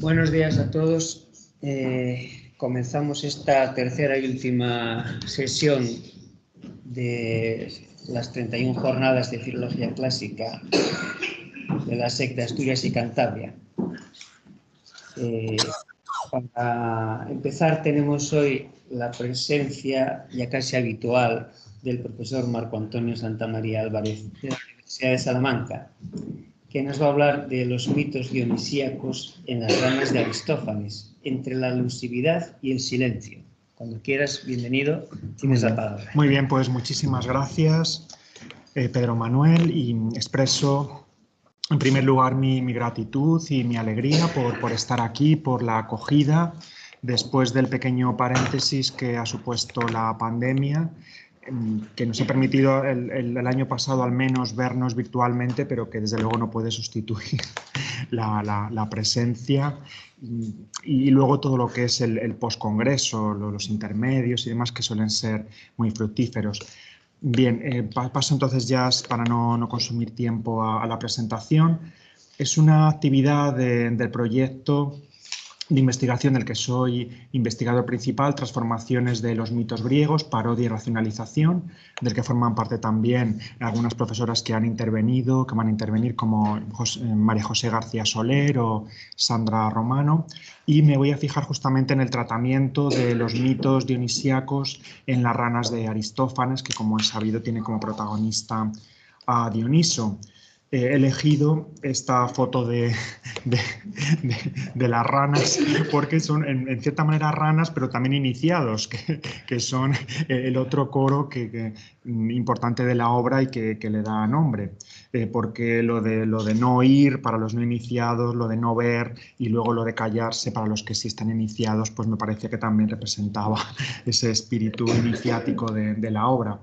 Buenos días a todos. Comenzamos esta tercera y última sesión de las 31 jornadas de Filología Clásica de la SEC de Asturias y Cantabria. Para empezar, tenemos hoy la presencia ya casi habitual del profesor Marco Antonio Santamaría Álvarez de la Universidad de Salamanca, que nos va a hablar de los mitos dionisíacos en las ranas de Aristófanes, entre la alusividad y el silencio. Cuando quieras, bienvenido, tienes la palabra. Muy bien, pues muchísimas gracias, Pedro Manuel, y expreso en primer lugar mi gratitud y mi alegría por estar aquí, por la acogida, después del pequeño paréntesis que ha supuesto la pandemia, que nos ha permitido el año pasado al menos vernos virtualmente, pero que desde luego no puede sustituir la presencia, y luego todo lo que es el postcongreso, los intermedios y demás, que suelen ser muy fructíferos. Bien, paso entonces ya para no consumir tiempo a la presentación. Es una actividad del proyecto de investigación del que soy investigador principal, transformaciones de los mitos griegos, parodia y racionalización, del que forman parte también algunas profesoras que han intervenido, que van a intervenir, como María José García Soler o Sandra Romano, y me voy a fijar justamente en el tratamiento de los mitos dionisíacos en las ranas de Aristófanes, que, como es sabido, tiene como protagonista a Dioniso. He elegido esta foto de las ranas porque son en cierta manera ranas, pero también iniciados, que son el otro coro importante de la obra y que le da nombre, porque lo de no oír para los no iniciados, lo de no ver y luego lo de callarse para los que sí están iniciados, pues me parece que también representaba ese espíritu iniciático de la obra.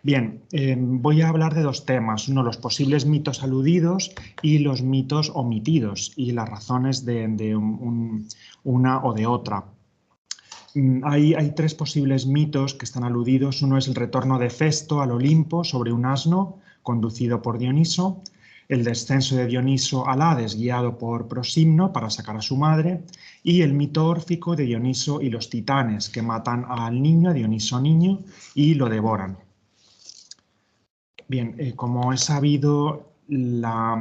Bien, voy a hablar de dos temas, uno, los posibles mitos aludidos y los mitos omitidos y las razones de una o de otra. Hay tres posibles mitos que están aludidos. Uno es el retorno de Hefesto al Olimpo sobre un asno conducido por Dioniso, el descenso de Dioniso al Hades guiado por Prosimno para sacar a su madre, y el mito órfico de Dioniso y los titanes que matan al niño, a Dioniso niño, y lo devoran. Bien, como es sabido, la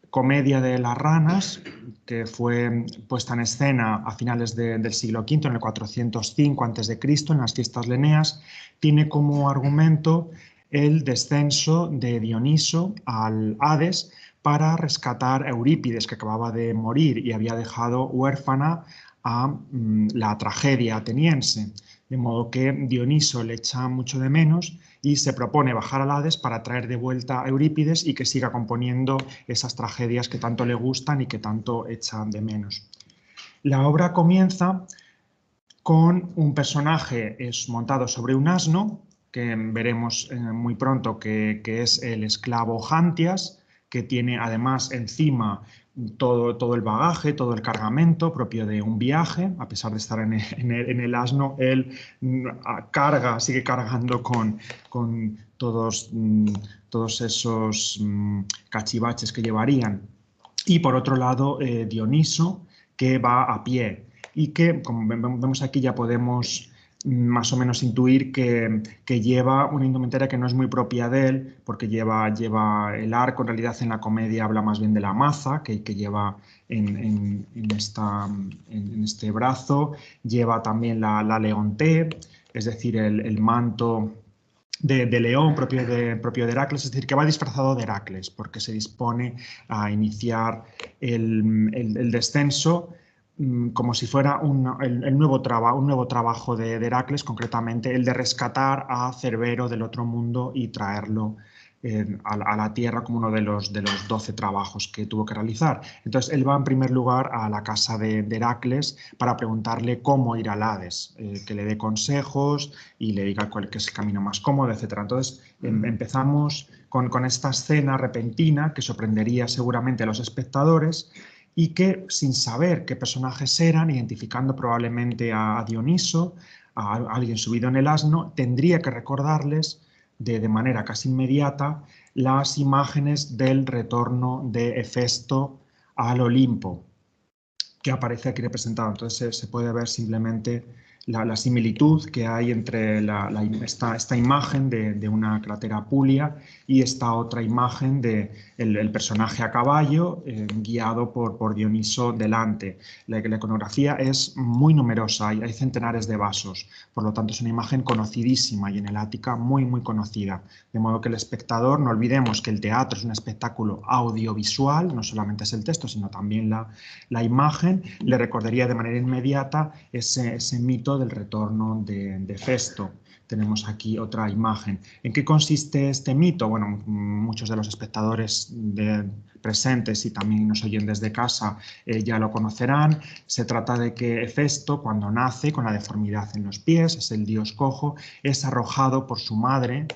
comedia de las ranas, que fue puesta en escena a finales del siglo V, en el 405 a.C., en las fiestas leneas, tiene como argumento el descenso de Dioniso al Hades para rescatar a Eurípides, que acababa de morir y había dejado huérfana a la tragedia ateniense. De modo que Dioniso le echa mucho de menos y se propone bajar al Hades para traer de vuelta a Eurípides y que siga componiendo esas tragedias que tanto le gustan y que tanto echan de menos. La obra comienza con un personaje montado sobre un asno, que veremos muy pronto que es el esclavo Jantias, que tiene además encima todo el bagaje, todo el cargamento propio de un viaje. A pesar de estar en el asno, él sigue cargando con todos esos cachivaches que llevarían. Y por otro lado, Dioniso, que va a pie y que, como vemos aquí, ya podemos más o menos intuir que lleva una indumentaria que no es muy propia de él, porque lleva el arco. En realidad, en la comedia habla más bien de la maza que lleva en este brazo. Lleva también la leonté, es decir, el manto de león propio de Heracles, es decir, que va disfrazado de Heracles, porque se dispone a iniciar el descenso como si fuera un nuevo trabajo de Heracles, concretamente el de rescatar a Cerbero del otro mundo y traerlo a la tierra como uno de los 12 trabajos que tuvo que realizar. Entonces él va en primer lugar a la casa de Heracles para preguntarle cómo ir al Hades, que le dé consejos y le diga cuál es el camino más cómodo, etc. Entonces empezamos con esta escena repentina que sorprendería seguramente a los espectadores, y que, sin saber qué personajes eran, identificando probablemente a Dioniso, a alguien subido en el asno, tendría que recordarles de manera casi inmediata las imágenes del retorno de Hefesto al Olimpo. que aparece aquí representado. Entonces se puede ver simplemente la similitud que hay entre esta imagen de una cratera Apulia y esta otra imagen de el personaje a caballo guiado por Dioniso delante. La iconografía es muy numerosa, hay centenares de vasos, por lo tanto es una imagen conocidísima y en el Ática muy conocida, de modo que el espectador, no olvidemos que el teatro es un espectáculo audiovisual, no solamente es el texto, sino también la imagen, le recordaría de manera inmediata ese mito del retorno de Festo. Tenemos aquí otra imagen. ¿En qué consiste este mito? Bueno, muchos de los espectadores presentes y también nos oyen desde casa ya lo conocerán. Se trata de que Festo, cuando nace con la deformidad en los pies, es el dios cojo, es arrojado por su madre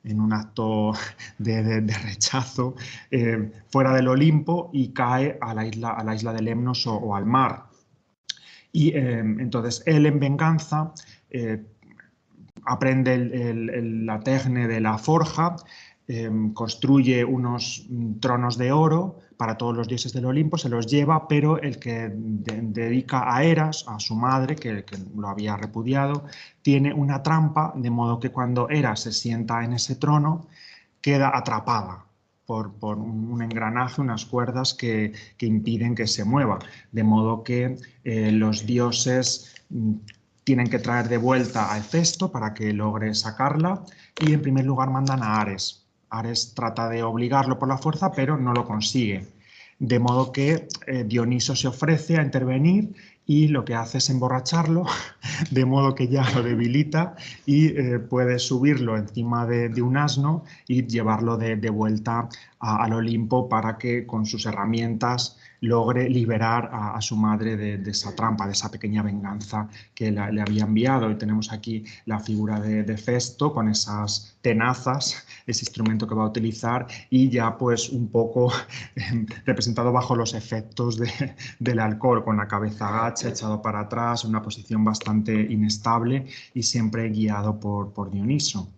en un acto de rechazo fuera del Olimpo y cae a la isla de Lemnos o al mar. Y entonces él en venganza aprende la técnica de la forja, construye unos tronos de oro para todos los dioses del Olimpo, se los lleva, pero el que dedica a Heras, a su madre, que lo había repudiado, tiene una trampa, de modo que cuando Heras se sienta en ese trono, queda atrapada por un engranaje, unas cuerdas que impiden que se mueva, de modo que los dioses tienen que traer de vuelta a Hefesto para que logre sacarla y en primer lugar mandan a Ares. Ares trata de obligarlo por la fuerza, pero no lo consigue. De modo que Dioniso se ofrece a intervenir y lo que hace es emborracharlo, de modo que ya lo debilita y puede subirlo encima de un asno y llevarlo de vuelta al Olimpo para que con sus herramientas logre liberar a su madre de esa trampa, de esa pequeña venganza que le había enviado. Y tenemos aquí la figura de Festo con esas tenazas, ese instrumento que va a utilizar y ya pues un poco representado bajo los efectos del alcohol, con la cabeza agacha, echado para atrás, una posición bastante inestable y siempre guiado por Dioniso.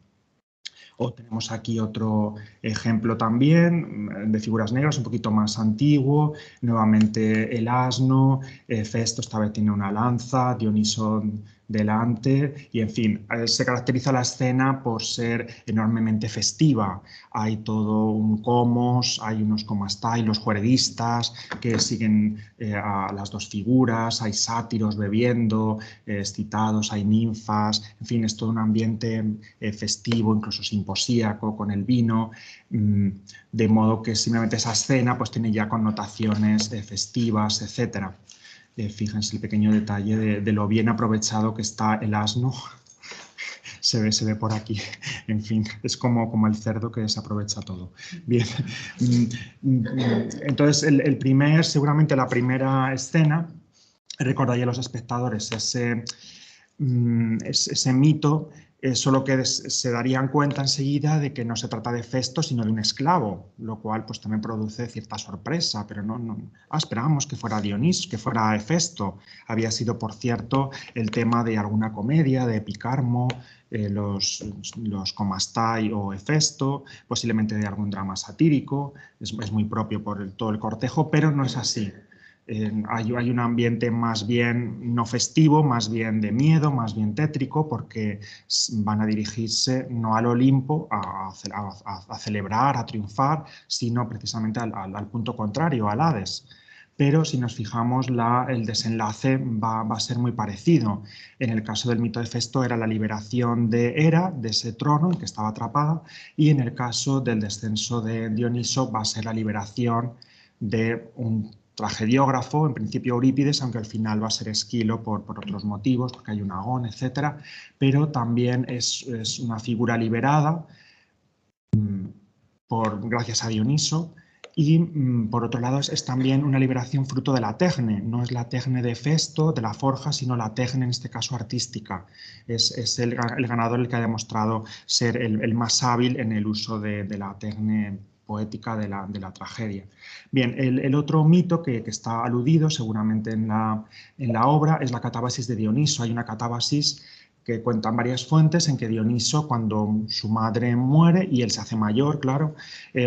O tenemos aquí otro ejemplo también de figuras negras, un poquito más antiguo, nuevamente el asno, Festo esta vez tiene una lanza, Dioniso delante y en fin, se caracteriza la escena por ser enormemente festiva. Hay todo un comos, hay unos comastai, los juerguistas que siguen a las dos figuras, hay sátiros bebiendo, excitados, hay ninfas, en fin, es todo un ambiente festivo, incluso simposíaco con el vino, de modo que simplemente esa escena pues tiene ya connotaciones festivas, etcétera. Fíjense el pequeño detalle de lo bien aprovechado que está el asno. Se ve por aquí. En fin, es como el cerdo que desaprovecha todo. Bien. Entonces, seguramente la primera escena, recordaría a los espectadores ese mito, solo que se darían cuenta enseguida de que no se trata de Festo, sino de un esclavo, lo cual pues también produce cierta sorpresa, pero esperábamos que fuera Dioniso, que fuera Hefesto. Había sido, por cierto, el tema de alguna comedia, de Epicarmo, los Comastai o Hefesto, posiblemente de algún drama satírico, es muy propio por todo el cortejo, pero no es así. Hay un ambiente más bien no festivo, más bien de miedo, más bien tétrico, porque van a dirigirse no al Olimpo a celebrar, a triunfar, sino precisamente al punto contrario, al Hades. Pero si nos fijamos, el desenlace va a ser muy parecido. En el caso del mito de Festo era la liberación de Hera, de ese trono en que estaba atrapada, y en el caso del descenso de Dioniso va a ser la liberación de un tragediógrafo, en principio Eurípides, aunque al final va a ser Esquilo por otros motivos, porque hay un Agón, etc. Pero también es una figura liberada gracias a Dioniso y, por otro lado, es también una liberación fruto de la tecne. No es la tecne de Festo, de la forja, sino la tecne, en este caso, artística. Es el ganador el que ha demostrado ser el más hábil en el uso de la tecne poética de la tragedia. Bien, el otro mito que está aludido seguramente en la obra es la catábasis de Dioniso. Hay una catábasis que cuentan varias fuentes en que Dioniso, cuando su madre muere y él se hace mayor, claro,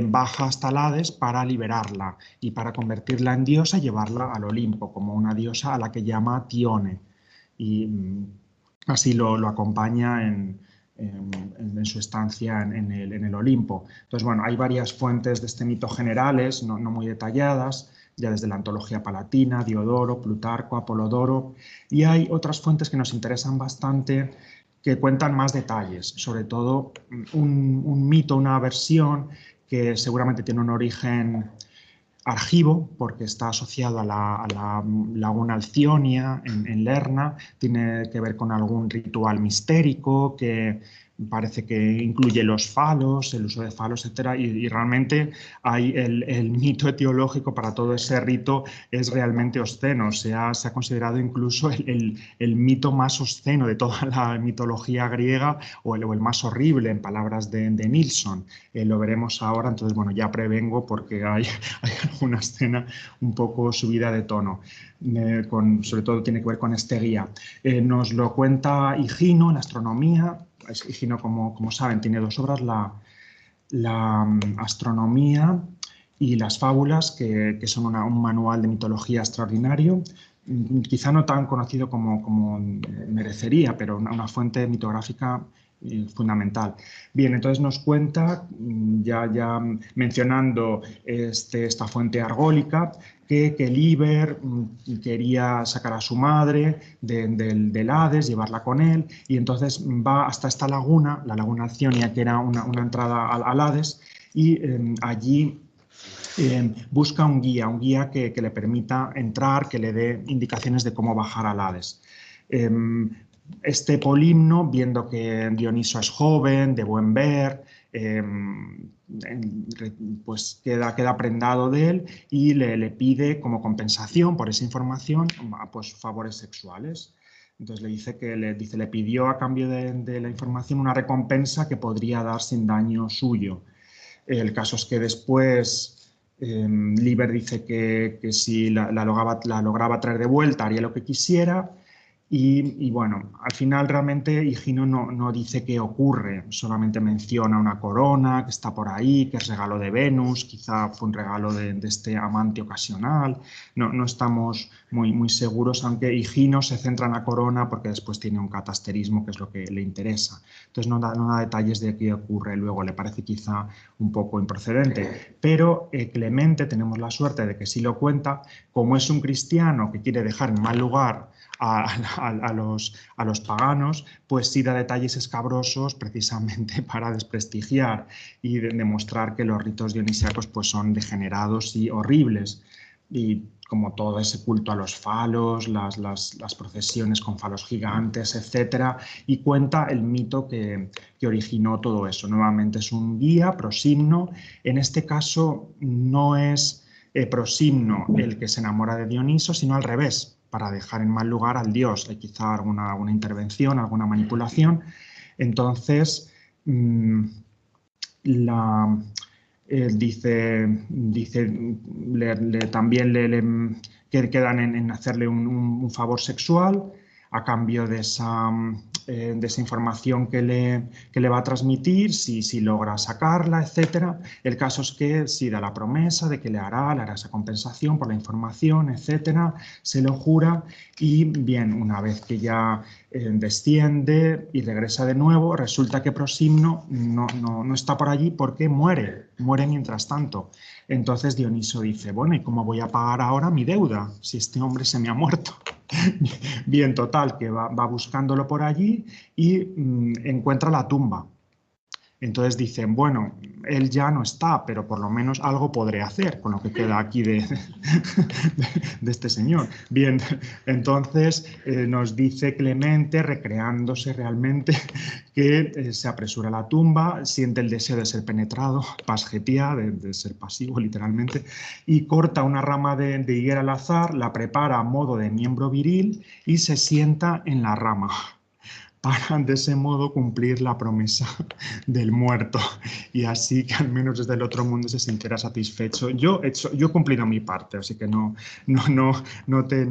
baja hasta el Hades para liberarla y para convertirla en diosa y llevarla al Olimpo, como una diosa a la que llama Tione. Y así lo acompaña en su estancia en el Olimpo. Entonces, bueno, hay varias fuentes de este mito generales, no muy detalladas, ya desde la antología palatina, Diodoro, Plutarco, Apolodoro, y hay otras fuentes que nos interesan bastante que cuentan más detalles, sobre todo un mito, una versión que seguramente tiene un origen argivo, porque está asociado a la laguna Alcionia en Lerna, tiene que ver con algún ritual mistérico que parece que incluye los falos, el uso de falos, etc. Y realmente hay el mito etiológico para todo ese rito es realmente obsceno. Se ha considerado incluso el mito más obsceno de toda la mitología griega o el más horrible, en palabras de Nilsson. Lo veremos ahora, entonces, bueno, ya prevengo porque hay alguna escena un poco subida de tono. Sobre todo tiene que ver con este guía. Nos lo cuenta Higino en Astronomía. Higino, como saben, tiene dos obras, la Astronomía y las Fábulas, que son un manual de mitología extraordinario, quizá no tan conocido como merecería, pero una fuente mitográfica fundamental. Bien, entonces nos cuenta, ya mencionando esta fuente argólica, que Liber quería sacar a su madre del Hades, llevarla con él, y entonces va hasta esta laguna, la laguna Alcionia, que era una entrada al Hades, y allí busca un guía que le permita entrar, que le dé indicaciones de cómo bajar al Hades. Este Polimno, viendo que Dioniso es joven, de buen ver, pues queda prendado de él y le pide como compensación por esa información pues favores sexuales. Entonces le pidió a cambio de la información una recompensa que podría dar sin daño suyo. El caso es que después Liber dice que si la lograba traer de vuelta haría lo que quisiera. Y bueno, al final realmente Higino no dice qué ocurre, solamente menciona una corona que está por ahí, que es regalo de Venus, quizá fue un regalo de este amante ocasional. No estamos muy seguros, aunque Higino se centra en la corona porque después tiene un catasterismo que es lo que le interesa. Entonces no da detalles de qué ocurre luego, le parece quizá un poco improcedente. Pero Clemente, tenemos la suerte de que sí lo cuenta, como es un cristiano que quiere dejar en mal lugar a los paganos, pues sí da detalles escabrosos precisamente para desprestigiar y demostrar que los ritos dionisíacos pues son degenerados y horribles. Y como todo ese culto a los falos, las procesiones con falos gigantes, etc. Y cuenta el mito que originó todo eso. Nuevamente es un guía, Prosimno. En este caso no es Prosimno el que se enamora de Dioniso, sino al revés, para dejar en mal lugar al dios. Hay quizá alguna intervención, alguna manipulación. Entonces, también le quedan en hacerle un favor sexual a cambio de esa información que le va a transmitir, si logra sacarla, etc. El caso es que sí da la promesa de que le hará esa compensación por la información, etc. Se lo jura y bien, una vez que ya desciende y regresa de nuevo, resulta que Prosimno no está por allí porque muere mientras tanto. Entonces Dioniso dice, bueno, ¿y cómo voy a pagar ahora mi deuda si este hombre se me ha muerto? Bien, total, que va buscándolo por allí y encuentra la tumba. Entonces dicen, bueno, él ya no está, pero por lo menos algo podré hacer con lo que queda aquí de este señor. Bien, entonces nos dice Clemente, recreándose realmente, que se apresura a la tumba, siente el deseo de ser penetrado, pasgetia, de ser pasivo literalmente, y corta una rama de higuera al azar, la prepara a modo de miembro viril y se sienta en la rama. para de ese modo cumplir la promesa del muerto y así que al menos desde el otro mundo se sintiera satisfecho. Yo he cumplido mi parte, así que no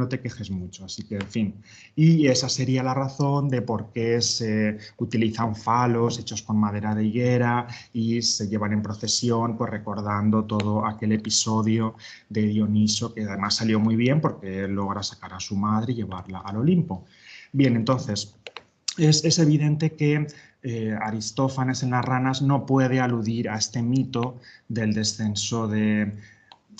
te quejes mucho, así que en fin. Y esa sería la razón de por qué se utilizan falos hechos con madera de higuera y se llevan en procesión, pues recordando todo aquel episodio de Dioniso, que además salió muy bien porque logra sacar a su madre y llevarla al Olimpo. Bien, entonces, es evidente que Aristófanes en las ranas no puede aludir a este mito del descenso de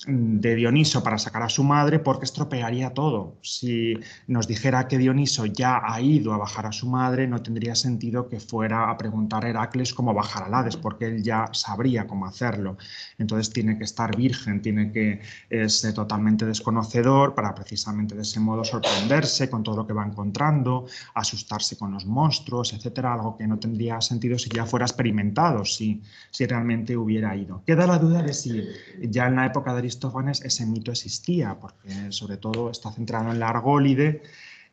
Dioniso para sacar a su madre porque estropearía todo. Si nos dijera que Dioniso ya ha ido a bajar a su madre, no tendría sentido que fuera a preguntar a Heracles cómo bajar al Hades, porque él ya sabría cómo hacerlo. Entonces tiene que estar virgen, tiene que ser totalmente desconocedor para precisamente de ese modo sorprenderse con todo lo que va encontrando, asustarse con los monstruos, etcétera, algo que no tendría sentido si ya fuera experimentado, si realmente hubiera ido. Queda la duda de si ya en la época de Aristófanes ese mito existía, porque sobre todo está centrado en la Argólide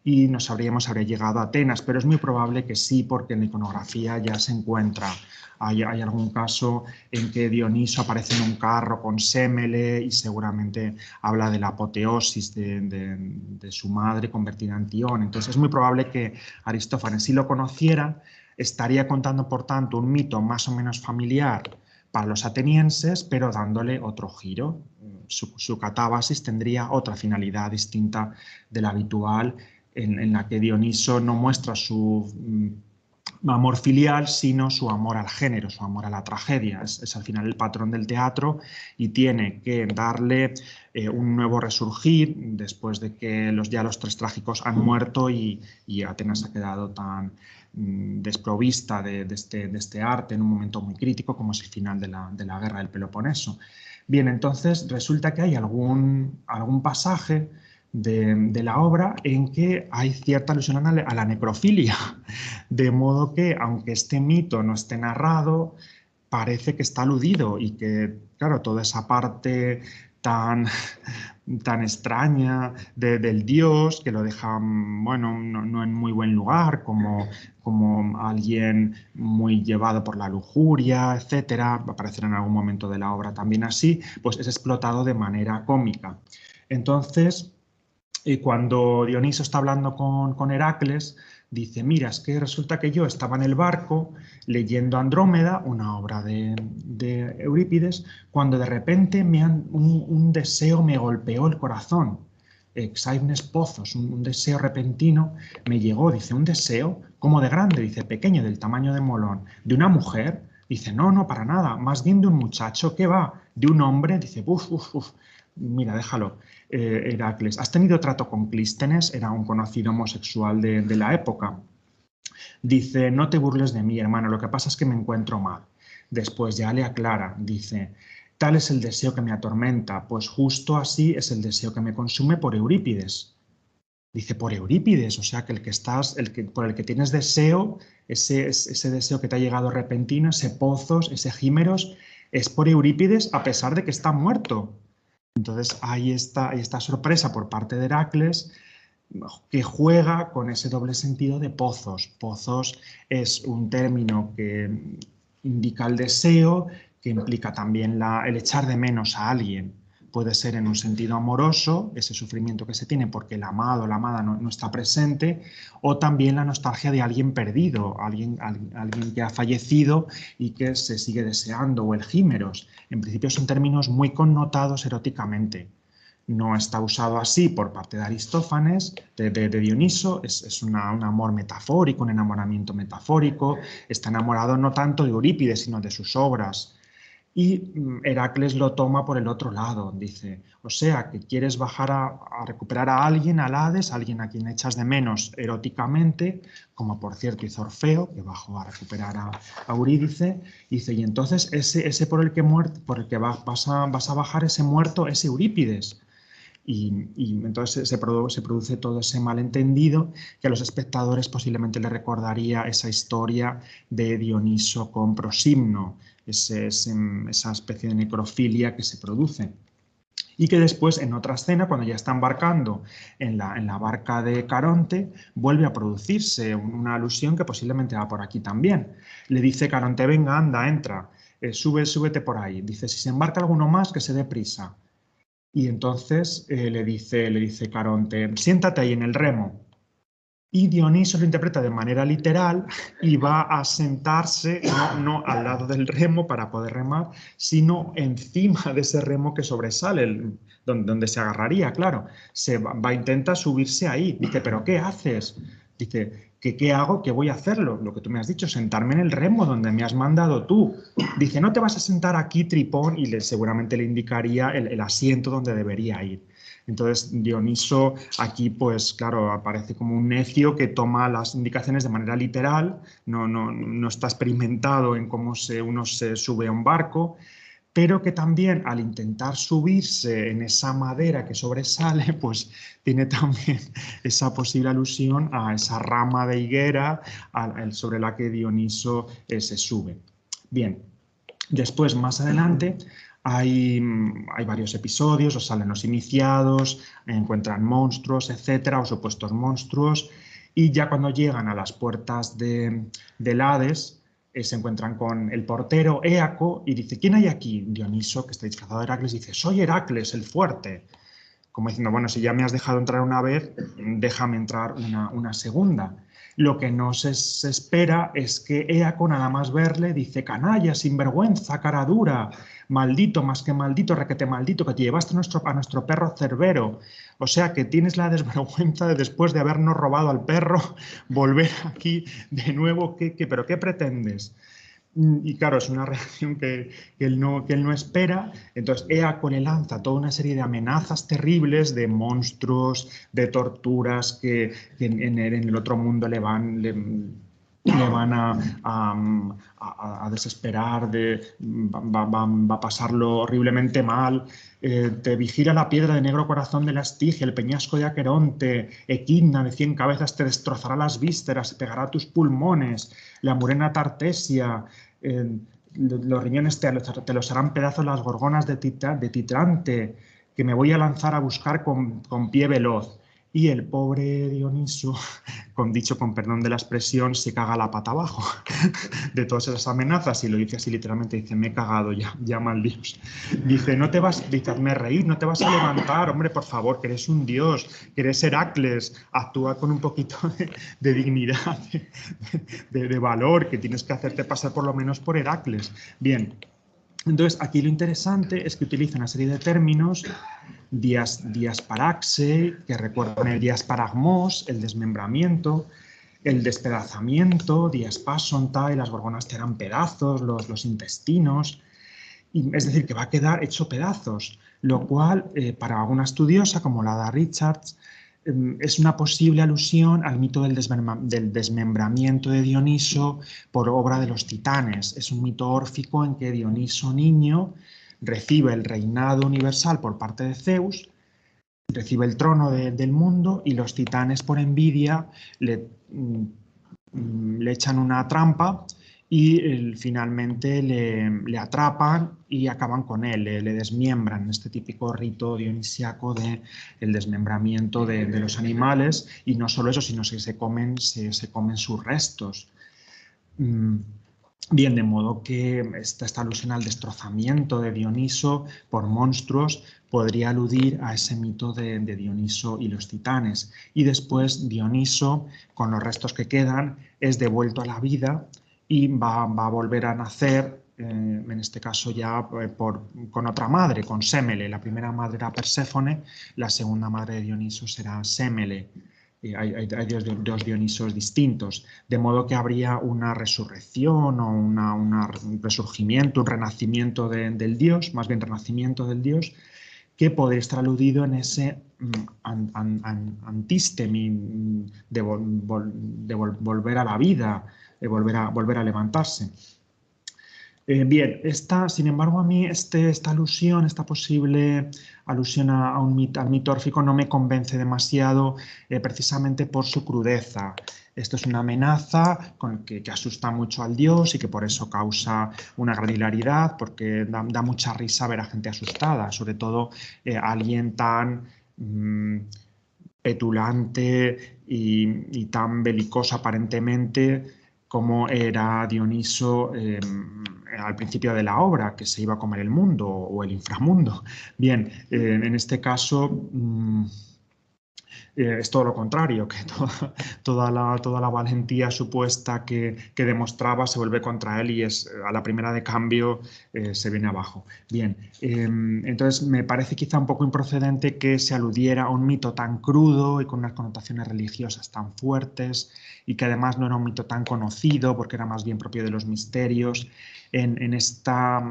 y no sabríamos si habría llegado a Atenas, pero es muy probable que sí, porque en la iconografía ya se encuentra. Hay algún caso en que Dioniso aparece en un carro con Sémele y seguramente habla de la apoteosis de su madre convertida en Tión. Entonces es muy probable que Aristófanes, si lo conociera, estaría contando, por tanto, un mito más o menos familiar para los atenienses, pero dándole otro giro. Su catábasis tendría otra finalidad distinta de la habitual, en la que Dioniso no muestra su amor filial, sino su amor al género, su amor a la tragedia. Es al final el patrón del teatro y tiene que darle un nuevo resurgir después de que ya los tres trágicos han muerto y Atenas ha quedado tan desprovista de este arte en un momento muy crítico como es el final de la guerra del Peloponeso. Bien, entonces resulta que hay algún pasaje de la obra en que hay cierta alusión a la necrofilia, de modo que aunque este mito no esté narrado, parece que está aludido y que, claro, toda esa parte tan, tan extraña del dios, que lo deja, bueno, no en muy buen lugar, como alguien muy llevado por la lujuria, etcétera, va a aparecer en algún momento de la obra también así, pues es explotado de manera cómica. Entonces, cuando Dioniso está hablando con Heracles, dice, mira, es que resulta que yo estaba en el barco leyendo Andrómeda, una obra de Eurípides, cuando de repente un deseo me golpeó el corazón. Exaignes pozos, un deseo repentino me llegó, dice, un deseo como de grande, dice, pequeño, del tamaño de Molón, de una mujer, dice, no, para nada, más bien de un muchacho, ¿qué va? De un hombre, dice, mira, déjalo. Heracles, ¿has tenido trato con Clístenes? Era un conocido homosexual de la época. Dice, no te burles de mí, hermano, lo que pasa es que me encuentro mal. Después ya le aclara, dice, tal es el deseo que me atormenta, pues justo así es el deseo que me consume por Eurípides. Dice, por Eurípides, o sea que por el que tienes deseo, ese deseo que te ha llegado repentino, ese pozos, ese gímeros, es por Eurípides a pesar de que está muerto. Entonces hay esta sorpresa por parte de Heracles que juega con ese doble sentido de pozos. Pozos es un término que indica el deseo, que implica también el echar de menos a alguien. Puede ser en un sentido amoroso, ese sufrimiento que se tiene porque el amado o la amada no está presente, o también la nostalgia de alguien perdido, alguien que ha fallecido y que se sigue deseando, o el gímeros. En principio son términos muy connotados eróticamente. No está usado así por parte de Aristófanes, de Dioniso, es un amor metafórico, un enamoramiento metafórico, está enamorado no tanto de Eurípides, sino de sus obras. Y Heracles lo toma por el otro lado, dice, o sea, que quieres bajar a recuperar a alguien, al Hades, a alguien a quien echas de menos eróticamente, como por cierto hizo Orfeo, que bajó a recuperar a Eurídice, dice, y entonces ese por el que vas a bajar, ese muerto, es Eurípides. Y entonces se produce todo ese malentendido que a los espectadores posiblemente les recordaría esa historia de Dioniso con Prosimno, esa especie de necrofilia que se produce. y que después en otra escena, cuando ya está embarcando en la barca de Caronte, vuelve a producirse una alusión que posiblemente va por aquí también. Le dice Caronte, venga, anda, entra, súbete por ahí. Dice, si se embarca alguno más, que se dé prisa. Y entonces le dice Caronte, siéntate ahí en el remo. Y Dioniso lo interpreta de manera literal y va a sentarse no al lado del remo para poder remar, sino encima de ese remo que sobresale, donde se agarraría, claro. Va a intentar subirse ahí. Dice, ¿pero qué haces? Dice, ¿qué hago? ¿Qué voy a hacerlo? Lo que tú me has dicho, sentarme en el remo donde me has mandado tú. Dice, no te vas a sentar aquí, tripón, y seguramente le indicaría el asiento donde debería ir. Entonces Dioniso aquí, pues claro, aparece como un necio que toma las indicaciones de manera literal, no está experimentado en cómo uno se sube a un barco, pero que también al intentar subirse en esa madera que sobresale, pues tiene también esa posible alusión a esa rama de higuera sobre la que Dioniso se sube. Bien, después, más adelante, hay varios episodios, os salen los iniciados, encuentran monstruos, etcétera, o supuestos monstruos, y ya cuando llegan a las puertas del Hades, se encuentran con el portero Éaco y dice, ¿quién hay aquí? Dioniso, que está disfrazado de Heracles, dice, soy Heracles, el fuerte. Como diciendo, bueno, si ya me has dejado entrar una vez, déjame entrar una segunda. Lo que no se espera es que Éaco, nada más verle, dice, canalla, sinvergüenza, cara dura, maldito, más que maldito, requete maldito, que te llevaste a nuestro perro Cerbero. O sea, que tienes la desvergüenza de, después de habernos robado al perro, volver aquí de nuevo. ¿Pero qué pretendes? Y claro, es una reacción que él no espera. Entonces, Éaco le lanza toda una serie de amenazas terribles, de monstruos, de torturas que en el otro mundo le van a desesperar, va a pasarlo horriblemente mal. Te vigila la piedra de negro corazón de la Estigia, el peñasco de Aqueronte, Equidna de 100 cabezas te destrozará las vísceras, pegará tus pulmones, la murena Tartesia, los riñones te los harán pedazos las gorgonas de Titrante, que me voy a lanzar a buscar con pie veloz. Y el pobre Dioniso, con perdón de la expresión, se caga la pata abajo de todas esas amenazas y lo dice así literalmente, dice, me he cagado ya mal Dios. Dice, dice, hazme reír, no te vas a levantar, hombre, por favor, que eres un dios, que eres Heracles, actúa con un poquito de dignidad, de valor, que tienes que hacerte pasar por lo menos por Heracles. Bien, entonces aquí lo interesante es que utiliza una serie de términos, diasparaxe, que recuerdan el diasparagmos, el desmembramiento, el despedazamiento, diaspasonta, y las gorgonas te harán pedazos, los intestinos, es decir, que va a quedar hecho pedazos, lo cual para alguna estudiosa como la de Richards es una posible alusión al mito del desmembramiento de Dioniso por obra de los titanes. Es un mito órfico en que Dioniso niño recibe el reinado universal por parte de Zeus, recibe el trono del mundo y los titanes por envidia le echan una trampa y finalmente le atrapan y acaban con él, le desmiembran, este típico rito dionisiaco del desmembramiento de los animales, y no solo eso, sino que se comen sus restos. Bien, de modo que esta alusión al destrozamiento de Dioniso por monstruos podría aludir a ese mito de Dioniso y los titanes. Y después Dioniso, con los restos que quedan, es devuelto a la vida y va a volver a nacer, en este caso ya con otra madre, con Sémele. La primera madre era Perséfone, la segunda madre de Dioniso será Sémele. Hay dos Dionisos distintos, de modo que habría una resurrección o un resurgimiento, un renacimiento del dios, más bien renacimiento del dios, que podría estar aludido en ese antistemi de volver a la vida, de volver a levantarse. Bien, sin embargo, a mí esta alusión, esta posible alusión al mito órfico no me convence demasiado, precisamente por su crudeza. Esto es una amenaza que asusta mucho al dios y que por eso causa una gran hilaridad, porque da mucha risa ver a gente asustada, sobre todo alguien tan petulante y tan belicoso aparentemente como era Dioniso al principio de la obra, que se iba a comer el mundo o el inframundo. Bien, en este caso es todo lo contrario, que toda la valentía supuesta que demostraba se vuelve contra él y a la primera de cambio se viene abajo. Bien, entonces me parece quizá un poco improcedente que se aludiera a un mito tan crudo y con unas connotaciones religiosas tan fuertes y que además no era un mito tan conocido porque era más bien propio de los misterios en esta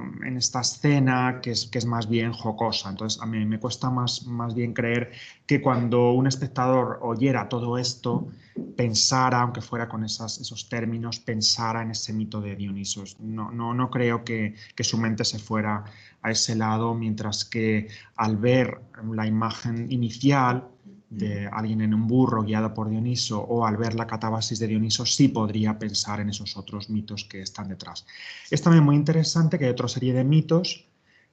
escena que es más bien jocosa. Entonces a mí me cuesta más bien creer que cuando un espectador oyera todo esto, pensara, aunque fuera con esos términos, pensara en ese mito de Dioniso. No creo que su mente se fuera a ese lado, mientras que al ver la imagen inicial de alguien en un burro guiado por Dioniso o al ver la catabasis de Dioniso sí podría pensar en esos otros mitos que están detrás. Es también muy interesante que hay otra serie de mitos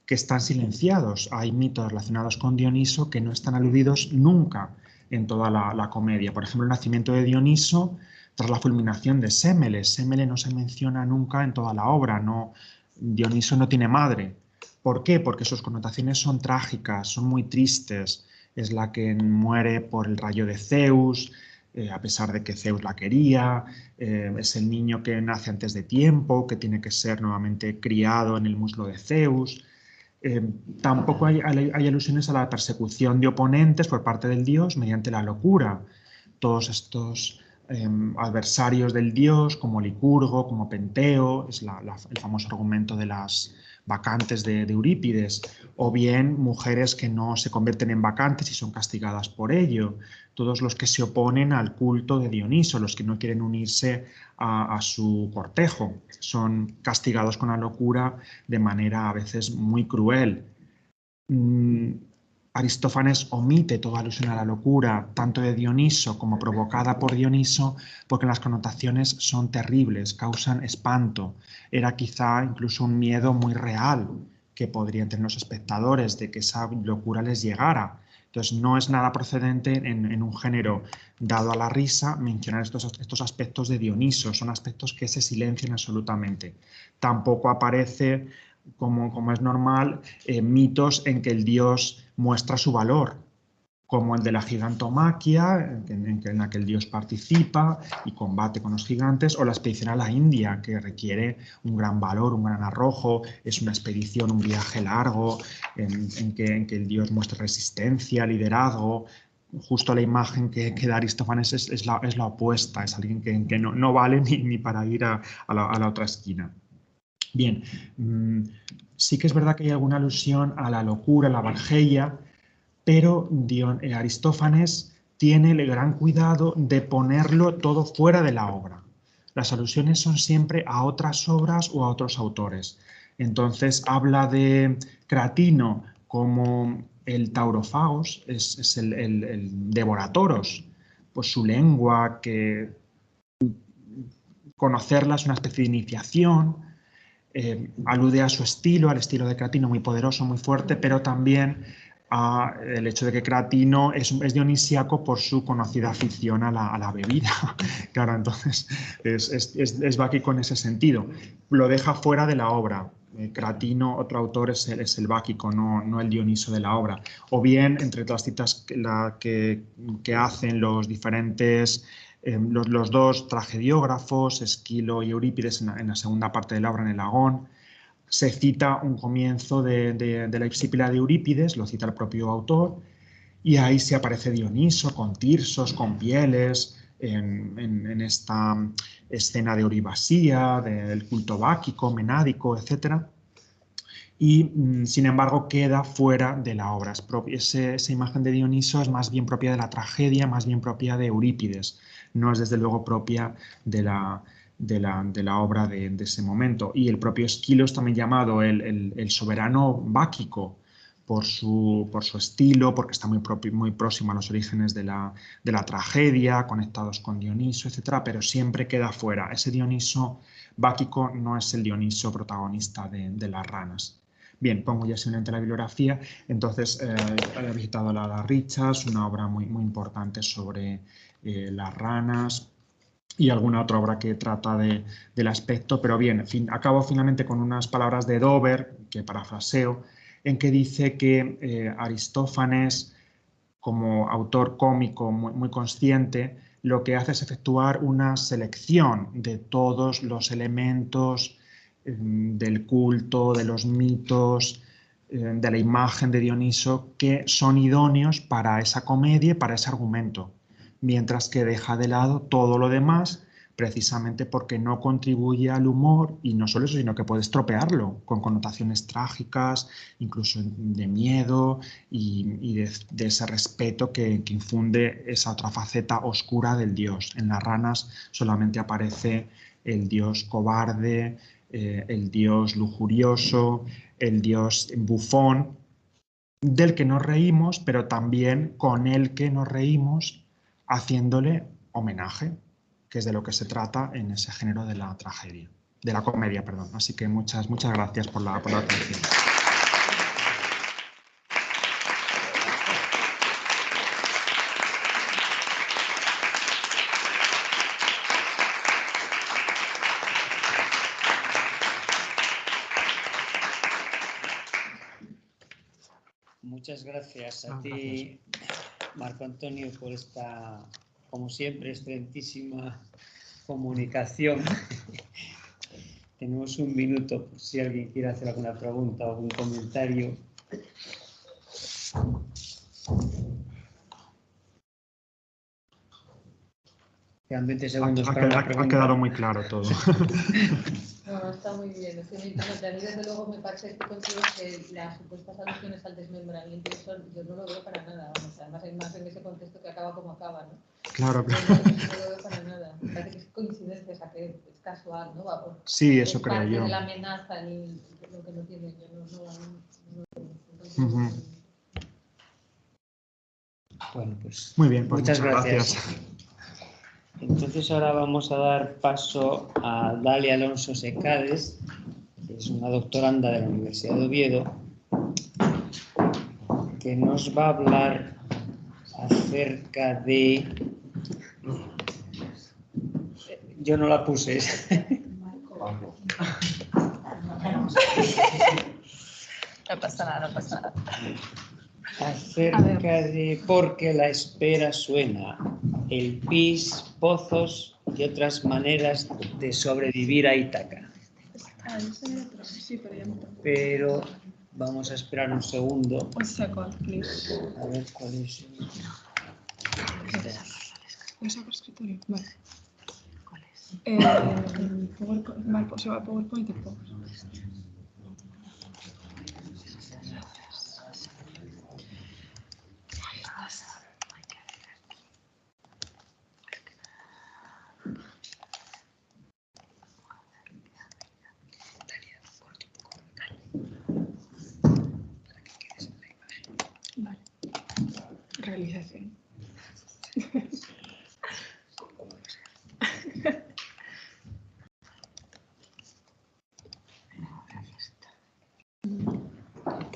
que están silenciados. Hay mitos relacionados con Dioniso que no están aludidos nunca en toda la comedia. Por ejemplo, el nacimiento de Dioniso tras la fulminación de Sémele. Sémele no se menciona nunca en toda la obra. Dioniso no tiene madre. ¿Por qué? Porque sus connotaciones son trágicas, son muy tristes. Es la que muere por el rayo de Zeus, a pesar de que Zeus la quería, es el niño que nace antes de tiempo, que tiene que ser nuevamente criado en el muslo de Zeus. Tampoco hay alusiones a la persecución de oponentes por parte del dios mediante la locura. Todos estos adversarios del dios, como Licurgo, como Penteo, es el famoso argumento de las bacantes de Eurípides, o bien mujeres que no se convierten en bacantes y son castigadas por ello. Todos los que se oponen al culto de Dioniso, los que no quieren unirse a su cortejo, son castigados con la locura de manera a veces muy cruel. Aristófanes omite toda alusión a la locura, tanto de Dioniso como provocada por Dioniso, porque las connotaciones son terribles, causan espanto. Era quizá incluso un miedo muy real que podrían tener los espectadores de que esa locura les llegara. Entonces no es nada procedente en un género dado a la risa mencionar estos aspectos de Dioniso, son aspectos que se silencian absolutamente. Tampoco aparece, como es normal, mitos en que el dios muestra su valor, como el de la gigantomaquia, en la que el dios participa y combate con los gigantes, o la expedición a la India, que requiere un gran valor, un gran arrojo, es una expedición, un viaje largo, en que el dios muestra resistencia, liderazgo. Justo la imagen que da Aristófanes es la opuesta, es alguien que no vale ni para ir a la otra esquina. Bien, sí que es verdad que hay alguna alusión a la locura, a la Bargeia, pero Aristófanes tiene el gran cuidado de ponerlo todo fuera de la obra. Las alusiones son siempre a otras obras o a otros autores. Entonces habla de Cratino como el Taurofagos, es el devoratoros, pues su lengua, que conocerla es una especie de iniciación. Alude a su estilo, al estilo de Cratino, muy poderoso, muy fuerte, pero también al hecho de que Cratino es dionisíaco por su conocida afición a la bebida. Claro, entonces es báquico en ese sentido. Lo deja fuera de la obra. Cratino, otro autor, es el báquico, no el Dioniso de la obra. O bien, entre las citas que hacen los diferentes los dos tragediógrafos, Esquilo y Eurípides, en la segunda parte de la obra, en el Agón, se cita un comienzo de la Hipsípila de Eurípides, lo cita el propio autor, y ahí se aparece Dioniso con tirsos, con pieles, en esta escena de Euribasía, del culto báquico, menádico, etc. Y, sin embargo, queda fuera de la obra. Esa imagen de Dioniso es más bien propia de la tragedia, más bien propia de Eurípides. No es, desde luego, propia de de la obra de ese momento. Y el propio Esquilo es también llamado el soberano báquico por su estilo, porque está muy próximo a los orígenes de la tragedia, conectados con Dioniso, etc. Pero siempre queda fuera. Ese Dioniso báquico no es el Dioniso protagonista de las ranas. Bien, pongo ya simplemente la bibliografía. Entonces, he visitado la Richards, una obra muy importante sobre las ranas, y alguna otra obra que trata del aspecto, pero bien, acabo finalmente con unas palabras de Dover, que parafraseo, en que dice que Aristófanes, como autor cómico muy consciente, lo que hace es efectuar una selección de todos los elementos del culto, de los mitos, de la imagen de Dioniso, que son idóneos para esa comedia y para ese argumento, mientras que deja de lado todo lo demás, precisamente porque no contribuye al humor, y no solo eso, sino que puede estropearlo con connotaciones trágicas, incluso de miedo y de ese respeto que infunde esa otra faceta oscura del dios. En las ranas solamente aparece el dios cobarde, el dios lujurioso, el dios bufón, del que nos reímos, pero también con el que nos reímos haciéndole homenaje, que es de lo que se trata en ese género de la tragedia, de la comedia, perdón. Así que muchas gracias por la atención. Muchas gracias a ti, Marco Antonio, por esta, como siempre, excelentísima comunicación. Tenemos un minuto por si alguien quiere hacer alguna pregunta o algún comentario. Quedan 20 segundos para una pregunta. Ha quedado muy claro todo. No, está muy bien. Es que a mí desde luego me parece que considero que las supuestas alusiones al desmembramiento yo no lo veo para nada. Vamos, además hay más en ese contexto que acaba como acaba, ¿no? Claro. No lo veo para nada. Me parece que es coincidencia, o sea, que es casual, ¿no? Sí, eso creo yo. Parte de la amenaza, lo que no tiene yo no. Bueno, pues muy bien, pues muchas gracias. Entonces ahora vamos a dar paso a Dalia Alonso Secades, que es una doctoranda de la Universidad de Oviedo, que nos va a hablar acerca de... Yo no la puse. No pasa nada, no pasa nada. Acerca de por qué la espera suena, el pis, pozos y otras maneras de sobrevivir a Ítaca. Pero vamos a esperar un segundo. Un second, please. A ver cuál es. ¿Lo saco escritorio? Vale. ¿Cuál es? Vale, se va a PowerPoint y pongo. Vale. Realización.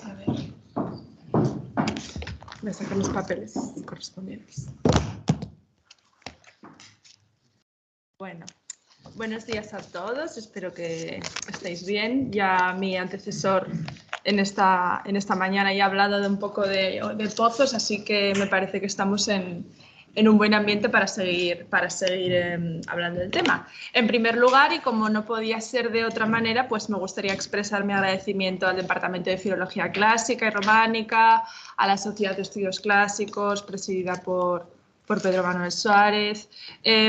A ver. Voy a sacar los papeles correspondientes. Bueno, buenos días a todos. Espero que estéis bien. Ya mi antecesor en esta mañana ya ha hablado de un poco de pozos, así que me parece que estamos en un buen ambiente para seguir hablando del tema. En primer lugar, y como no podía ser de otra manera, pues me gustaría expresar mi agradecimiento al Departamento de Filología Clásica y Románica, a la Sociedad de Estudios Clásicos, presidida por Pedro Manuel Suárez,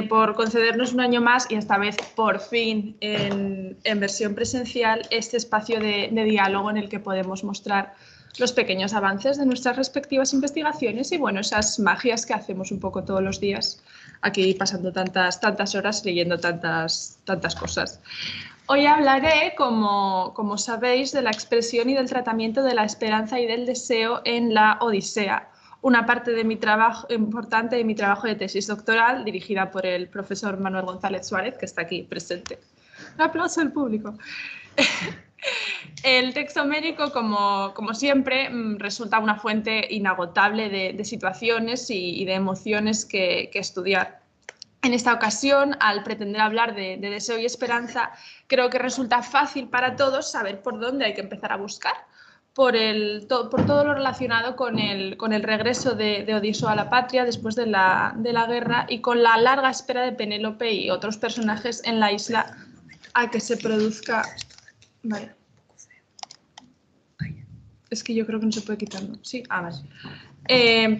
por concedernos un año más y esta vez por fin en versión presencial este espacio de diálogo en el que podemos mostrar los pequeños avances de nuestras respectivas investigaciones y bueno, esas magias que hacemos un poco todos los días aquí pasando tantas horas leyendo tantas cosas. Hoy hablaré, como sabéis, de la expresión y del tratamiento de la esperanza y del deseo en la Odisea, una parte de mi trabajo, importante de mi trabajo de tesis doctoral, dirigida por el profesor Manuel González Suárez, que está aquí presente. Un aplauso al público. El texto homérico, como siempre, resulta una fuente inagotable de situaciones y de emociones que estudiar. En esta ocasión, al pretender hablar de deseo y esperanza, creo que resulta fácil para todos saber por dónde hay que empezar a buscar, por todo lo relacionado con el regreso de Odiseo a la patria después de la guerra y con la larga espera de Penélope y otros personajes en la isla a que se produzca... Vale. Es que yo creo que no se puede quitar, ¿no? Sí, vale.